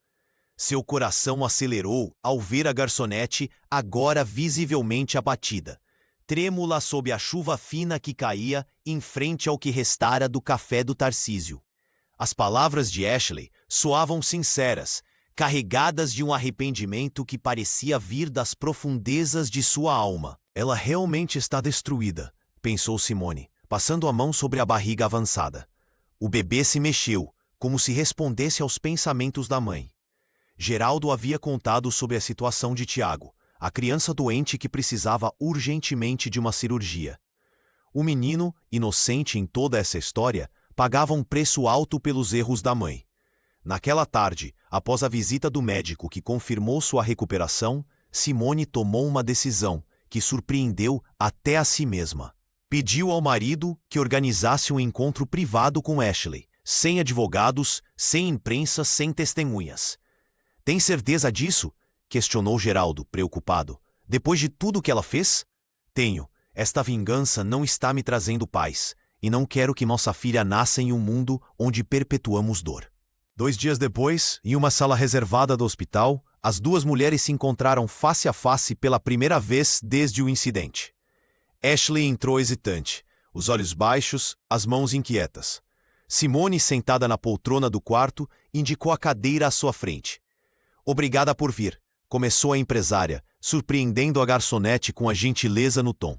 Seu coração acelerou ao ver a garçonete agora visivelmente abatida, trêmula sob a chuva fina que caía em frente ao que restara do café do Tarcísio. As palavras de Ashley soavam sinceras, carregadas de um arrependimento que parecia vir das profundezas de sua alma. Ela realmente está destruída, pensou Simone, passando a mão sobre a barriga avançada. O bebê se mexeu, como se respondesse aos pensamentos da mãe. Geraldo havia contado sobre a situação de Tiago, a criança doente que precisava urgentemente de uma cirurgia. O menino, inocente em toda essa história, pagava um preço alto pelos erros da mãe. Naquela tarde, após a visita do médico que confirmou sua recuperação, Simone tomou uma decisão que surpreendeu até a si mesma. Pediu ao marido que organizasse um encontro privado com Ashley, sem advogados, sem imprensa, sem testemunhas. Tem certeza disso? Questionou Geraldo, preocupado. Depois de tudo que ela fez? Tenho. Esta vingança não está me trazendo paz, e não quero que nossa filha nasça em um mundo onde perpetuamos dor. 2 dias depois, em uma sala reservada do hospital, as duas mulheres se encontraram face a face pela primeira vez desde o incidente. Ashley entrou hesitante, os olhos baixos, as mãos inquietas. Simone, sentada na poltrona do quarto, indicou a cadeira à sua frente. Obrigada por vir, começou a empresária, surpreendendo a garçonete com a gentileza no tom.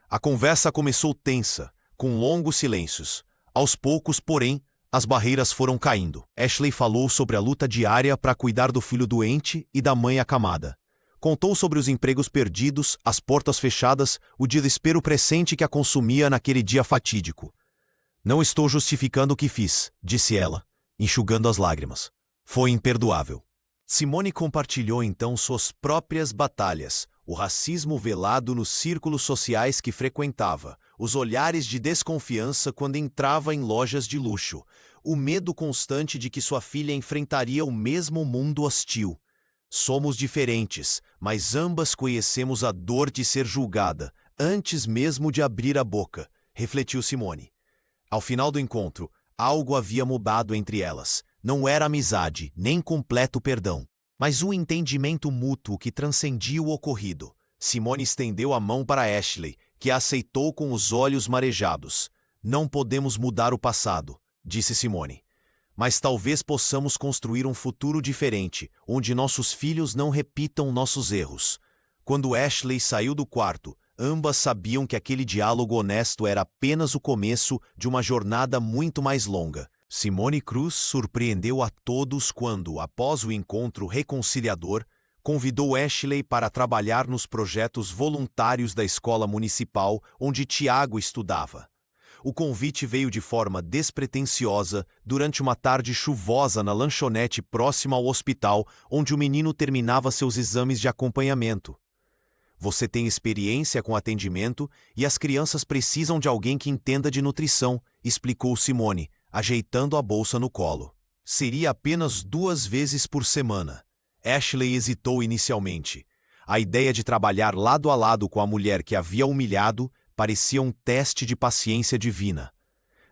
A conversa começou tensa, com longos silêncios. Aos poucos, porém, as barreiras foram caindo. Ashley falou sobre a luta diária para cuidar do filho doente e da mãe acamada. Contou sobre os empregos perdidos, as portas fechadas, o desespero presente que a consumia naquele dia fatídico. Não estou justificando o que fiz, disse ela, enxugando as lágrimas. Foi imperdoável. Simone compartilhou então suas próprias batalhas, o racismo velado nos círculos sociais que frequentava, os olhares de desconfiança quando entrava em lojas de luxo, o medo constante de que sua filha enfrentaria o mesmo mundo hostil. Somos diferentes, mas ambas conhecemos a dor de ser julgada, antes mesmo de abrir a boca, refletiu Simone. Ao final do encontro, algo havia mudado entre elas. Não era amizade, nem completo perdão, mas um entendimento mútuo que transcendia o ocorrido. Simone estendeu a mão para Ashley, que a aceitou com os olhos marejados. Não podemos mudar o passado, disse Simone. Mas talvez possamos construir um futuro diferente, onde nossos filhos não repitam nossos erros. Quando Ashley saiu do quarto, ambas sabiam que aquele diálogo honesto era apenas o começo de uma jornada muito mais longa. Simone Cruz surpreendeu a todos quando, após o encontro reconciliador, convidou Ashley para trabalhar nos projetos voluntários da escola municipal onde Tiago estudava. O convite veio de forma despretensiosa durante uma tarde chuvosa na lanchonete próxima ao hospital onde o menino terminava seus exames de acompanhamento. Você tem experiência com atendimento e as crianças precisam de alguém que entenda de nutrição, explicou Simone, ajeitando a bolsa no colo. Seria apenas 2 vezes por semana. Ashley hesitou inicialmente. A ideia de trabalhar lado a lado com a mulher que havia humilhado parecia um teste de paciência divina.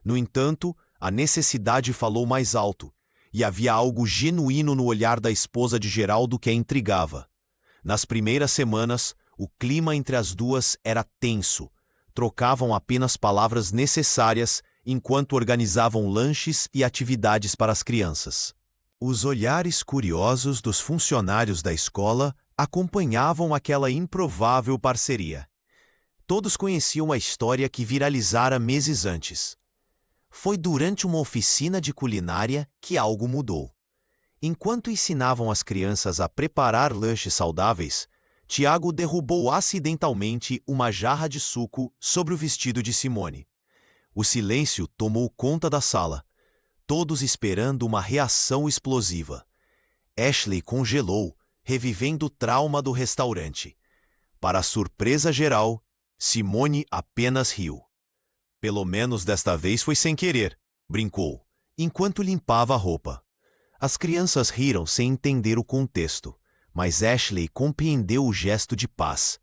No entanto, a necessidade falou mais alto, e havia algo genuíno no olhar da esposa de Geraldo que a intrigava. Nas primeiras semanas, o clima entre as duas era tenso. Trocavam apenas palavras necessárias enquanto organizavam lanches e atividades para as crianças. Os olhares curiosos dos funcionários da escola acompanhavam aquela improvável parceria. Todos conheciam a história que viralizara meses antes. Foi durante uma oficina de culinária que algo mudou. Enquanto ensinavam as crianças a preparar lanches saudáveis, Tiago derrubou acidentalmente uma jarra de suco sobre o vestido de Simone. O silêncio tomou conta da sala, todos esperando uma reação explosiva. Ashley congelou, revivendo o trauma do restaurante. Para a surpresa geral, Simone apenas riu. Pelo menos desta vez foi sem querer, brincou, enquanto limpava a roupa. As crianças riram sem entender o contexto, mas Ashley compreendeu o gesto de paz.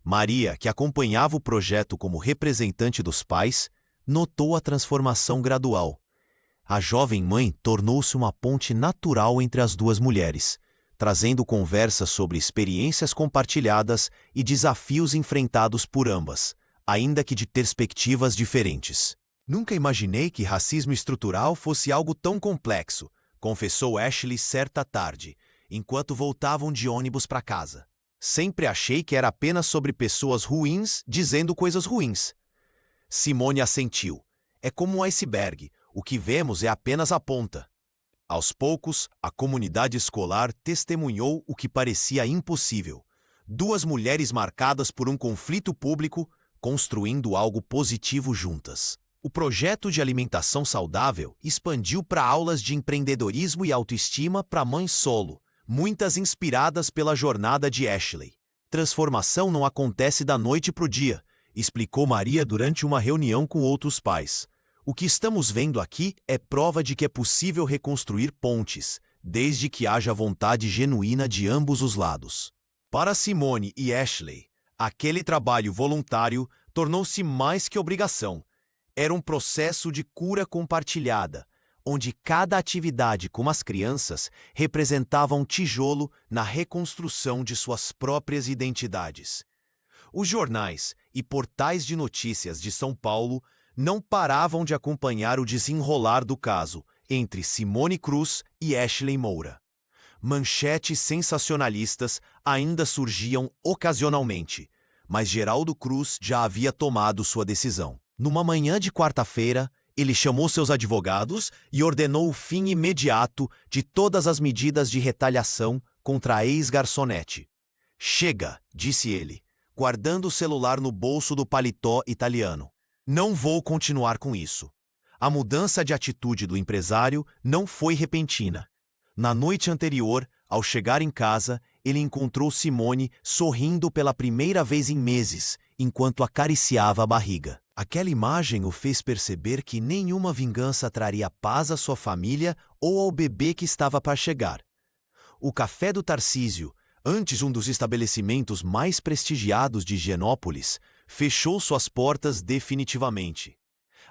Maria, que acompanhava o projeto como representante dos pais, notou a transformação gradual. A jovem mãe tornou-se uma ponte natural entre as duas mulheres, trazendo conversas sobre experiências compartilhadas e desafios enfrentados por ambas, ainda que de perspectivas diferentes. Nunca imaginei que racismo estrutural fosse algo tão complexo, confessou Ashley certa tarde, enquanto voltavam de ônibus para casa. Sempre achei que era apenas sobre pessoas ruins dizendo coisas ruins. Simone assentiu. É como um iceberg, o que vemos é apenas a ponta. Aos poucos, a comunidade escolar testemunhou o que parecia impossível. Duas mulheres marcadas por um conflito público, construindo algo positivo juntas. O projeto de alimentação saudável expandiu para aulas de empreendedorismo e autoestima para mães solo, muitas inspiradas pela jornada de Ashley. Transformação não acontece da noite para o dia, explicou Maria durante uma reunião com outros pais. O que estamos vendo aqui é prova de que é possível reconstruir pontes, desde que haja vontade genuína de ambos os lados. Para Simone e Ashley, aquele trabalho voluntário tornou-se mais que obrigação. Era um processo de cura compartilhada, onde cada atividade com as crianças representava um tijolo na reconstrução de suas próprias identidades. Os jornais e portais de notícias de São Paulo não paravam de acompanhar o desenrolar do caso entre Simone Cruz e Ashley Moura. Manchetes sensacionalistas ainda surgiam ocasionalmente, mas Geraldo Cruz já havia tomado sua decisão. Numa manhã de quarta-feira, ele chamou seus advogados e ordenou o fim imediato de todas as medidas de retaliação contra a ex-garçonete. "Chega", disse ele, guardando o celular no bolso do paletó italiano. "Não vou continuar com isso." A mudança de atitude do empresário não foi repentina. Na noite anterior, ao chegar em casa, ele encontrou Simone sorrindo pela primeira vez em meses, enquanto acariciava a barriga. Aquela imagem o fez perceber que nenhuma vingança traria paz à sua família ou ao bebê que estava para chegar. O Café do Tarcísio, antes um dos estabelecimentos mais prestigiados de Higienópolis, fechou suas portas definitivamente.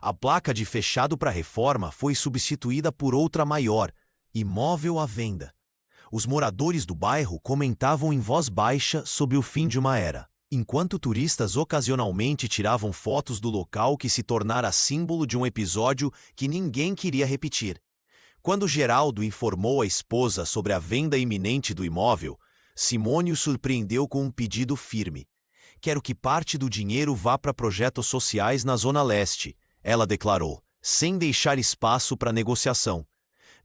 A placa de fechado para reforma foi substituída por outra maior, imóvel à venda. Os moradores do bairro comentavam em voz baixa sobre o fim de uma era, enquanto turistas ocasionalmente tiravam fotos do local que se tornara símbolo de um episódio que ninguém queria repetir. Quando Geraldo informou a esposa sobre a venda iminente do imóvel, Simone o surpreendeu com um pedido firme. "Quero que parte do dinheiro vá para projetos sociais na Zona Leste", ela declarou, sem deixar espaço para negociação.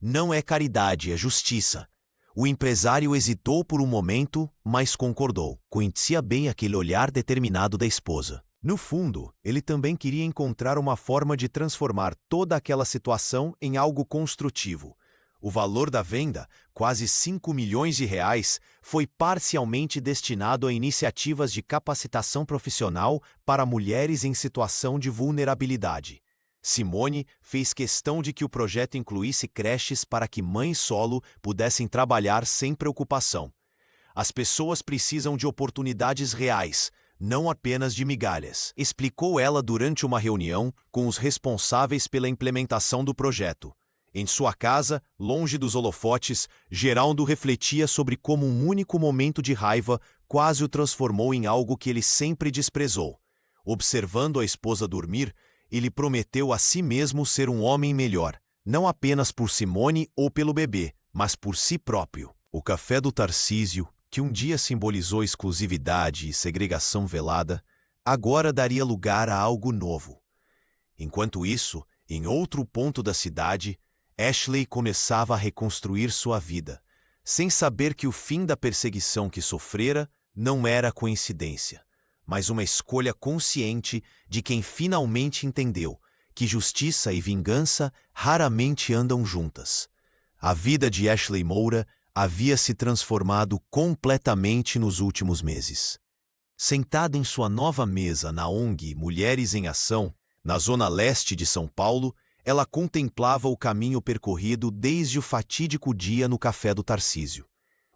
"Não é caridade, é justiça." O empresário hesitou por um momento, mas concordou. Conhecia bem aquele olhar determinado da esposa. No fundo, ele também queria encontrar uma forma de transformar toda aquela situação em algo construtivo. O valor da venda, quase 5 milhões de reais, foi parcialmente destinado a iniciativas de capacitação profissional para mulheres em situação de vulnerabilidade. Simone fez questão de que o projeto incluísse creches para que mães solo pudessem trabalhar sem preocupação. As pessoas precisam de oportunidades reais, não apenas de migalhas, explicou ela durante uma reunião com os responsáveis pela implementação do projeto. Em sua casa, longe dos holofotes, Geraldo refletia sobre como um único momento de raiva quase o transformou em algo que ele sempre desprezou. Observando a esposa dormir, ele prometeu a si mesmo ser um homem melhor, não apenas por Simone ou pelo bebê, mas por si próprio. O café do Tarcísio, que um dia simbolizou exclusividade e segregação velada, agora daria lugar a algo novo. Enquanto isso, em outro ponto da cidade, Ashley começava a reconstruir sua vida, sem saber que o fim da perseguição que sofrera não era coincidência, mas uma escolha consciente de quem finalmente entendeu que justiça e vingança raramente andam juntas. A vida de Ashley Moura havia se transformado completamente nos últimos meses. Sentada em sua nova mesa na ONG Mulheres em Ação, na zona leste de São Paulo, ela contemplava o caminho percorrido desde o fatídico dia no café do Tarcísio.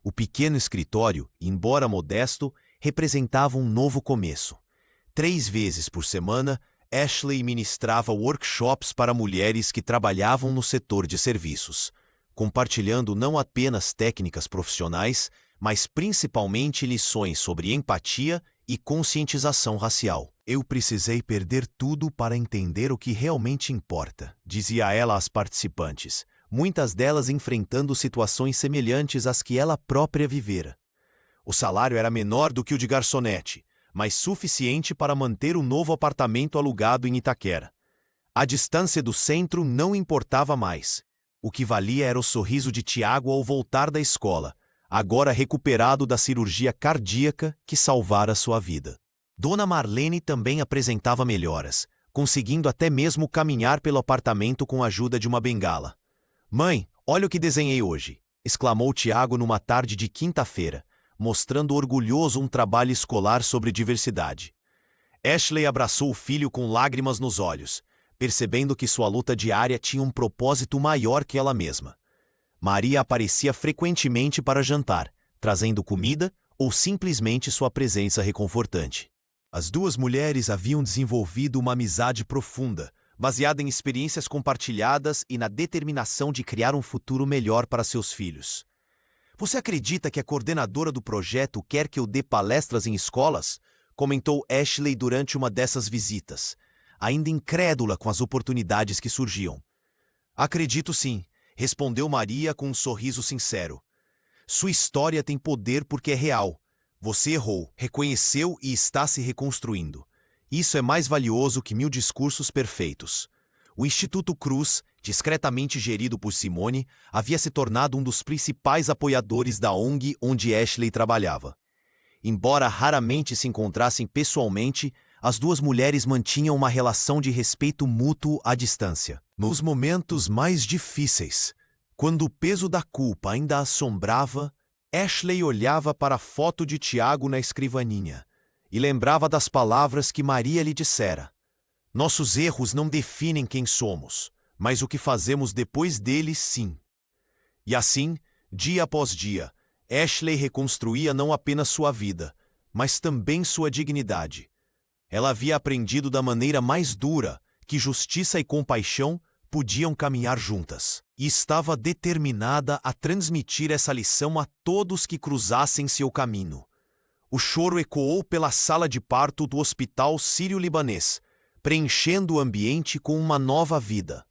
O pequeno escritório, embora modesto, representava um novo começo. 3 vezes por semana, Ashley ministrava workshops para mulheres que trabalhavam no setor de serviços, compartilhando não apenas técnicas profissionais, mas principalmente lições sobre empatia e conscientização racial. Eu precisei perder tudo para entender o que realmente importa, dizia ela às participantes, muitas delas enfrentando situações semelhantes às que ela própria vivera. O salário era menor do que o de garçonete, mas suficiente para manter o novo apartamento alugado em Itaquera. A distância do centro não importava mais. O que valia era o sorriso de Tiago ao voltar da escola, agora recuperado da cirurgia cardíaca que salvara sua vida. Dona Marlene também apresentava melhoras, conseguindo até mesmo caminhar pelo apartamento com a ajuda de uma bengala. "Mãe, olha o que desenhei hoje", exclamou Tiago numa tarde de quinta-feira, mostrando orgulhoso um trabalho escolar sobre diversidade. Ashley abraçou o filho com lágrimas nos olhos, percebendo que sua luta diária tinha um propósito maior que ela mesma. Maria aparecia frequentemente para jantar, trazendo comida ou simplesmente sua presença reconfortante. As duas mulheres haviam desenvolvido uma amizade profunda, baseada em experiências compartilhadas e na determinação de criar um futuro melhor para seus filhos. "Você acredita que a coordenadora do projeto quer que eu dê palestras em escolas?", comentou Ashley durante uma dessas visitas, ainda incrédula com as oportunidades que surgiam. "Acredito sim", respondeu Maria com um sorriso sincero. "Sua história tem poder porque é real. Você errou, reconheceu e está se reconstruindo. Isso é mais valioso que 1000 discursos perfeitos." O Instituto Cruz, discretamente gerido por Simone, havia se tornado um dos principais apoiadores da ONG onde Ashley trabalhava. Embora raramente se encontrassem pessoalmente, as duas mulheres mantinham uma relação de respeito mútuo à distância. Nos momentos mais difíceis, quando o peso da culpa ainda a assombrava, Ashley olhava para a foto de Tiago na escrivaninha e lembrava das palavras que Maria lhe dissera. "Nossos erros não definem quem somos, mas o que fazemos depois deles, sim." E assim, dia após dia, Ashley reconstruía não apenas sua vida, mas também sua dignidade. Ela havia aprendido da maneira mais dura que justiça e compaixão podiam caminhar juntas, e estava determinada a transmitir essa lição a todos que cruzassem seu caminho. O choro ecoou pela sala de parto do Hospital Sírio-Libanês, preenchendo o ambiente com uma nova vida.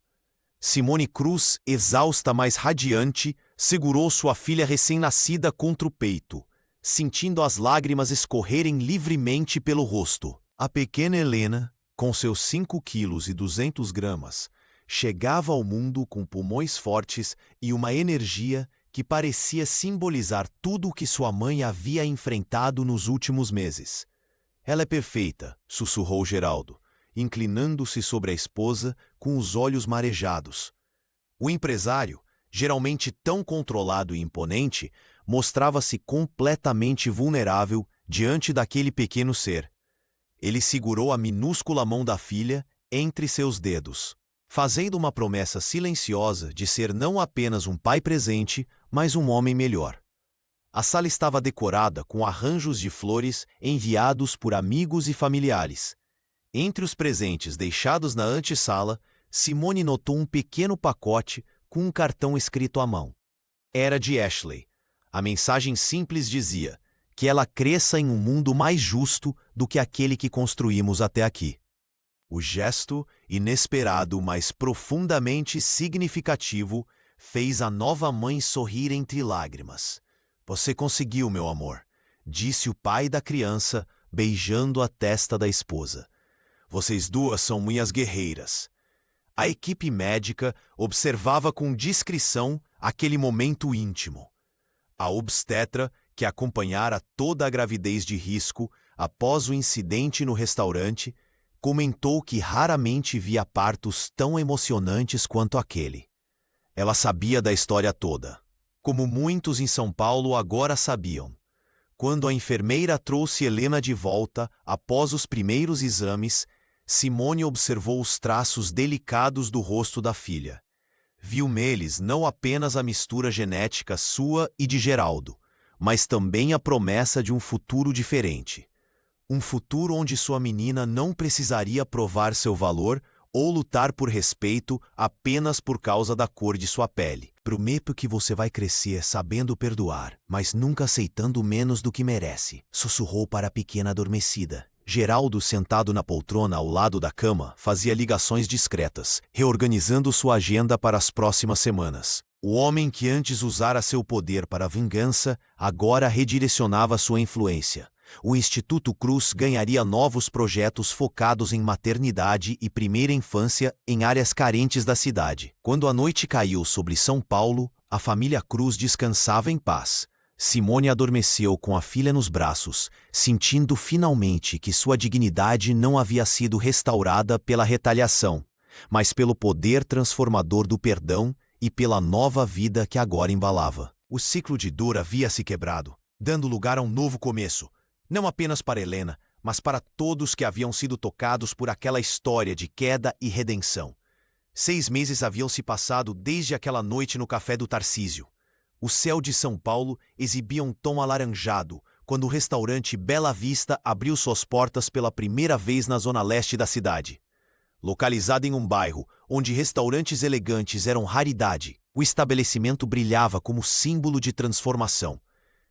Simone Cruz, exausta mas radiante, segurou sua filha recém-nascida contra o peito, sentindo as lágrimas escorrerem livremente pelo rosto. A pequena Helena, com seus 5,2 kg, chegava ao mundo com pulmões fortes e uma energia que parecia simbolizar tudo o que sua mãe havia enfrentado nos últimos meses. "Ela é perfeita", sussurrou Geraldo, inclinando-se sobre a esposa com os olhos marejados. O empresário, geralmente tão controlado e imponente, mostrava-se completamente vulnerável diante daquele pequeno ser. Ele segurou a minúscula mão da filha entre seus dedos. fazendo uma promessa silenciosa de ser não apenas um pai presente, mas um homem melhor. A sala estava decorada com arranjos de flores enviados por amigos e familiares. Entre os presentes deixados na antessala, Simone notou um pequeno pacote com um cartão escrito à mão. Era de Ashley. A mensagem simples dizia que ela cresça em um mundo mais justo do que aquele que construímos até aqui. O gesto, inesperado, mas profundamente significativo, fez a nova mãe sorrir entre lágrimas. "Você conseguiu, meu amor", disse o pai da criança, beijando a testa da esposa. "Vocês duas são minhas guerreiras." A equipe médica observava com discrição aquele momento íntimo. A obstetra, que acompanhara toda a gravidez de risco após o incidente no restaurante, comentou que raramente via partos tão emocionantes quanto aquele. Ela sabia da história toda, como muitos em São Paulo agora sabiam. Quando a enfermeira trouxe Helena de volta após os primeiros exames, Simone observou os traços delicados do rosto da filha. Viu neles não apenas a mistura genética sua e de Geraldo, mas também a promessa de um futuro diferente. Um futuro onde sua menina não precisaria provar seu valor ou lutar por respeito apenas por causa da cor de sua pele. "Prometo que você vai crescer sabendo perdoar, mas nunca aceitando menos do que merece", sussurrou para a pequena adormecida. Geraldo, sentado na poltrona ao lado da cama, fazia ligações discretas, reorganizando sua agenda para as próximas semanas. O homem que antes usara seu poder para a vingança, agora redirecionava sua influência. O Instituto Cruz ganharia novos projetos focados em maternidade e primeira infância em áreas carentes da cidade. Quando a noite caiu sobre São Paulo, a família Cruz descansava em paz. Simone adormeceu com a filha nos braços, sentindo finalmente que sua dignidade não havia sido restaurada pela retaliação, mas pelo poder transformador do perdão e pela nova vida que agora embalava. O ciclo de dor havia se quebrado, dando lugar a um novo começo, não apenas para Helena, mas para todos que haviam sido tocados por aquela história de queda e redenção. 6 meses haviam se passado desde aquela noite no café do Tarcísio. O céu de São Paulo exibia um tom alaranjado quando o restaurante Bela Vista abriu suas portas pela primeira vez na zona leste da cidade. Localizado em um bairro onde restaurantes elegantes eram raridade, o estabelecimento brilhava como símbolo de transformação.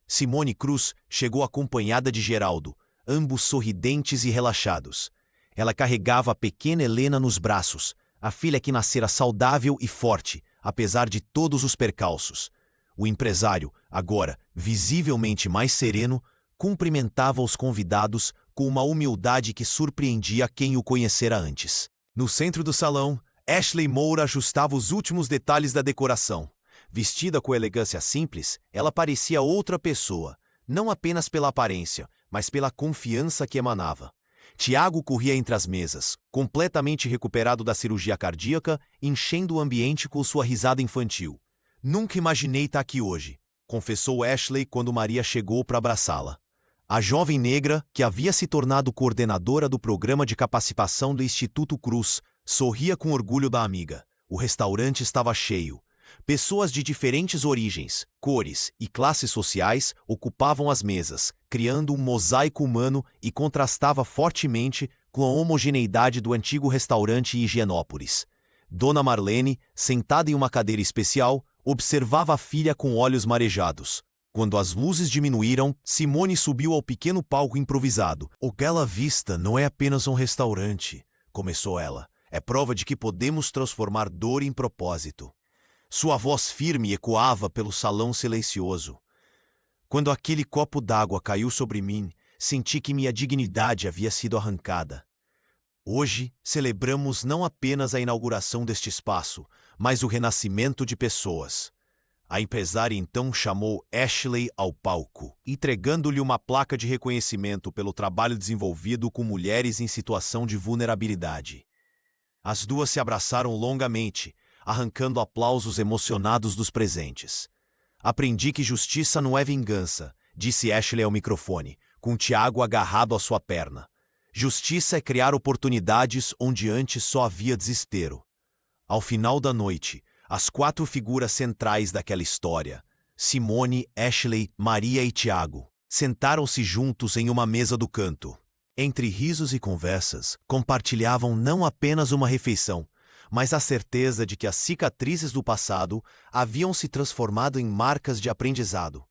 Simone Cruz chegou acompanhada de Geraldo, ambos sorridentes e relaxados. Ela carregava a pequena Helena nos braços, a filha que nascera saudável e forte, apesar de todos os percalços. O empresário, agora visivelmente mais sereno, cumprimentava os convidados com uma humildade que surpreendia quem o conhecera antes. No centro do salão, Ashley Moura ajustava os últimos detalhes da decoração. Vestida com elegância simples, ela parecia outra pessoa, não apenas pela aparência, mas pela confiança que emanava. Tiago corria entre as mesas, completamente recuperado da cirurgia cardíaca, enchendo o ambiente com sua risada infantil. "Nunca imaginei estar aqui hoje", confessou Ashley quando Maria chegou para abraçá-la. A jovem negra, que havia se tornado coordenadora do programa de capacitação do Instituto Cruz, sorria com orgulho da amiga. O restaurante estava cheio. Pessoas de diferentes origens, cores e classes sociais ocupavam as mesas, criando um mosaico humano e contrastava fortemente com a homogeneidade do antigo restaurante Higienópolis. Dona Marlene, sentada em uma cadeira especial, observava a filha com olhos marejados. Quando as luzes diminuíram, Simone subiu ao pequeno palco improvisado. "O Bela Vista não é apenas um restaurante", começou ela. "É prova de que podemos transformar dor em propósito." Sua voz firme ecoava pelo salão silencioso. "Quando aquele copo d'água caiu sobre mim, senti que minha dignidade havia sido arrancada. Hoje, celebramos não apenas a inauguração deste espaço, mas o renascimento de pessoas." A empresária então chamou Ashley ao palco, entregando-lhe uma placa de reconhecimento pelo trabalho desenvolvido com mulheres em situação de vulnerabilidade. As duas se abraçaram longamente, arrancando aplausos emocionados dos presentes. "Aprendi que justiça não é vingança", disse Ashley ao microfone, com Tiago agarrado à sua perna. "Justiça é criar oportunidades onde antes só havia desespero." Ao final da noite, as 4 figuras centrais daquela história, Simone, Ashley, Maria e Tiago, sentaram-se juntos em uma mesa do canto. Entre risos e conversas, compartilhavam não apenas uma refeição, mas a certeza de que as cicatrizes do passado haviam se transformado em marcas de aprendizado.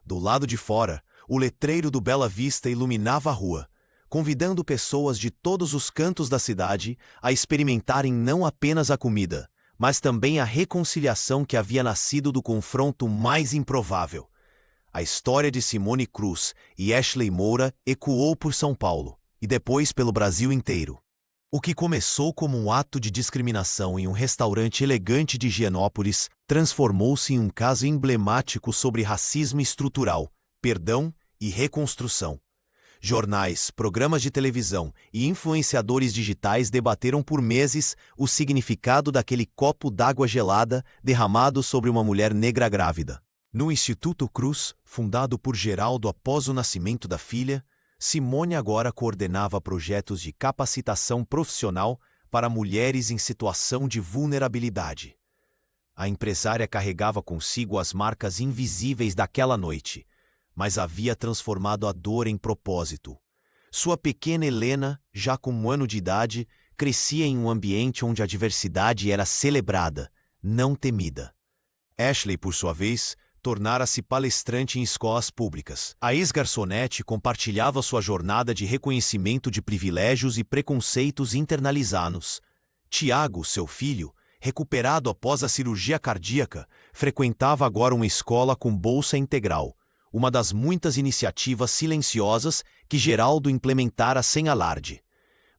Do lado de fora, o letreiro do Bela Vista iluminava a rua, convidando pessoas de todos os cantos da cidade a experimentarem não apenas a comida, mas também a reconciliação que havia nascido do confronto mais improvável. A história de Simone Cruz e Ashley Moura ecoou por São Paulo e depois pelo Brasil inteiro. O que começou como um ato de discriminação em um restaurante elegante de Higienópolis transformou-se em um caso emblemático sobre racismo estrutural, perdão e reconstrução. Jornais, programas de televisão e influenciadores digitais debateram por meses o significado daquele copo d'água gelada derramado sobre uma mulher negra grávida. No Instituto Cruz, fundado por Geraldo após o nascimento da filha, Simone agora coordenava projetos de capacitação profissional para mulheres em situação de vulnerabilidade. A empresária carregava consigo as marcas invisíveis daquela noite, mas havia transformado a dor em propósito. Sua pequena Helena, já com 1 ano de idade, crescia em um ambiente onde a diversidade era celebrada, não temida. Ashley, por sua vez, tornara-se palestrante em escolas públicas. A ex-garçonete compartilhava sua jornada de reconhecimento de privilégios e preconceitos internalizados. Tiago, seu filho, recuperado após a cirurgia cardíaca, frequentava agora uma escola com bolsa integral, uma das muitas iniciativas silenciosas que Geraldo implementara sem alarde.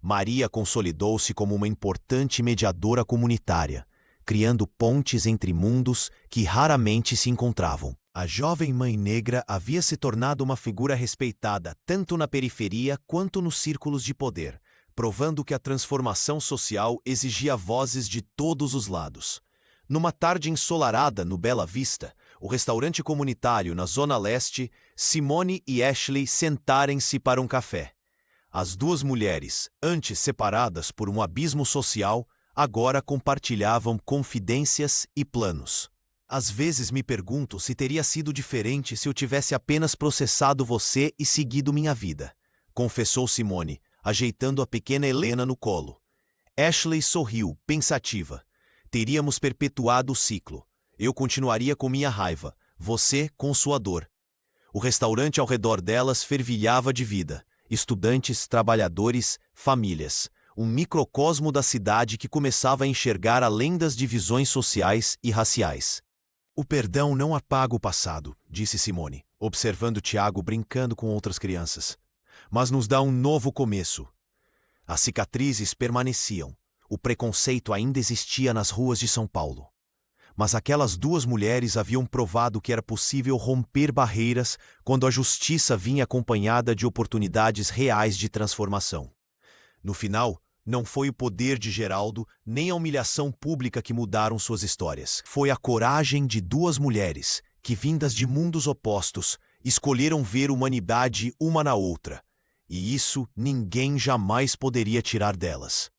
Maria consolidou-se como uma importante mediadora comunitária, criando pontes entre mundos que raramente se encontravam. A jovem mãe negra havia se tornado uma figura respeitada tanto na periferia quanto nos círculos de poder, provando que a transformação social exigia vozes de todos os lados. Numa tarde ensolarada no Bela Vista, o restaurante comunitário na Zona Leste, Simone e Ashley sentaram-se para um café. As 2 mulheres, antes separadas por um abismo social, agora compartilhavam confidências e planos. Às vezes me pergunto se teria sido diferente se eu tivesse apenas processado você e seguido minha vida, confessou Simone, ajeitando a pequena Helena no colo. Ashley sorriu, pensativa. Teríamos perpetuado o ciclo. Eu continuaria com minha raiva, você com sua dor. O restaurante ao redor delas fervilhava de vida. Estudantes, trabalhadores, famílias. Um microcosmo da cidade que começava a enxergar além das divisões sociais e raciais. O perdão não apaga o passado, disse Simone, observando Tiago brincando com outras crianças. Mas nos dá um novo começo. As cicatrizes permaneciam. O preconceito ainda existia nas ruas de São Paulo. Mas aquelas 2 mulheres haviam provado que era possível romper barreiras quando a justiça vinha acompanhada de oportunidades reais de transformação. No final, não foi o poder de Geraldo nem a humilhação pública que mudaram suas histórias. Foi a coragem de 2 mulheres que, vindas de mundos opostos, escolheram ver humanidade uma na outra. E isso ninguém jamais poderia tirar delas.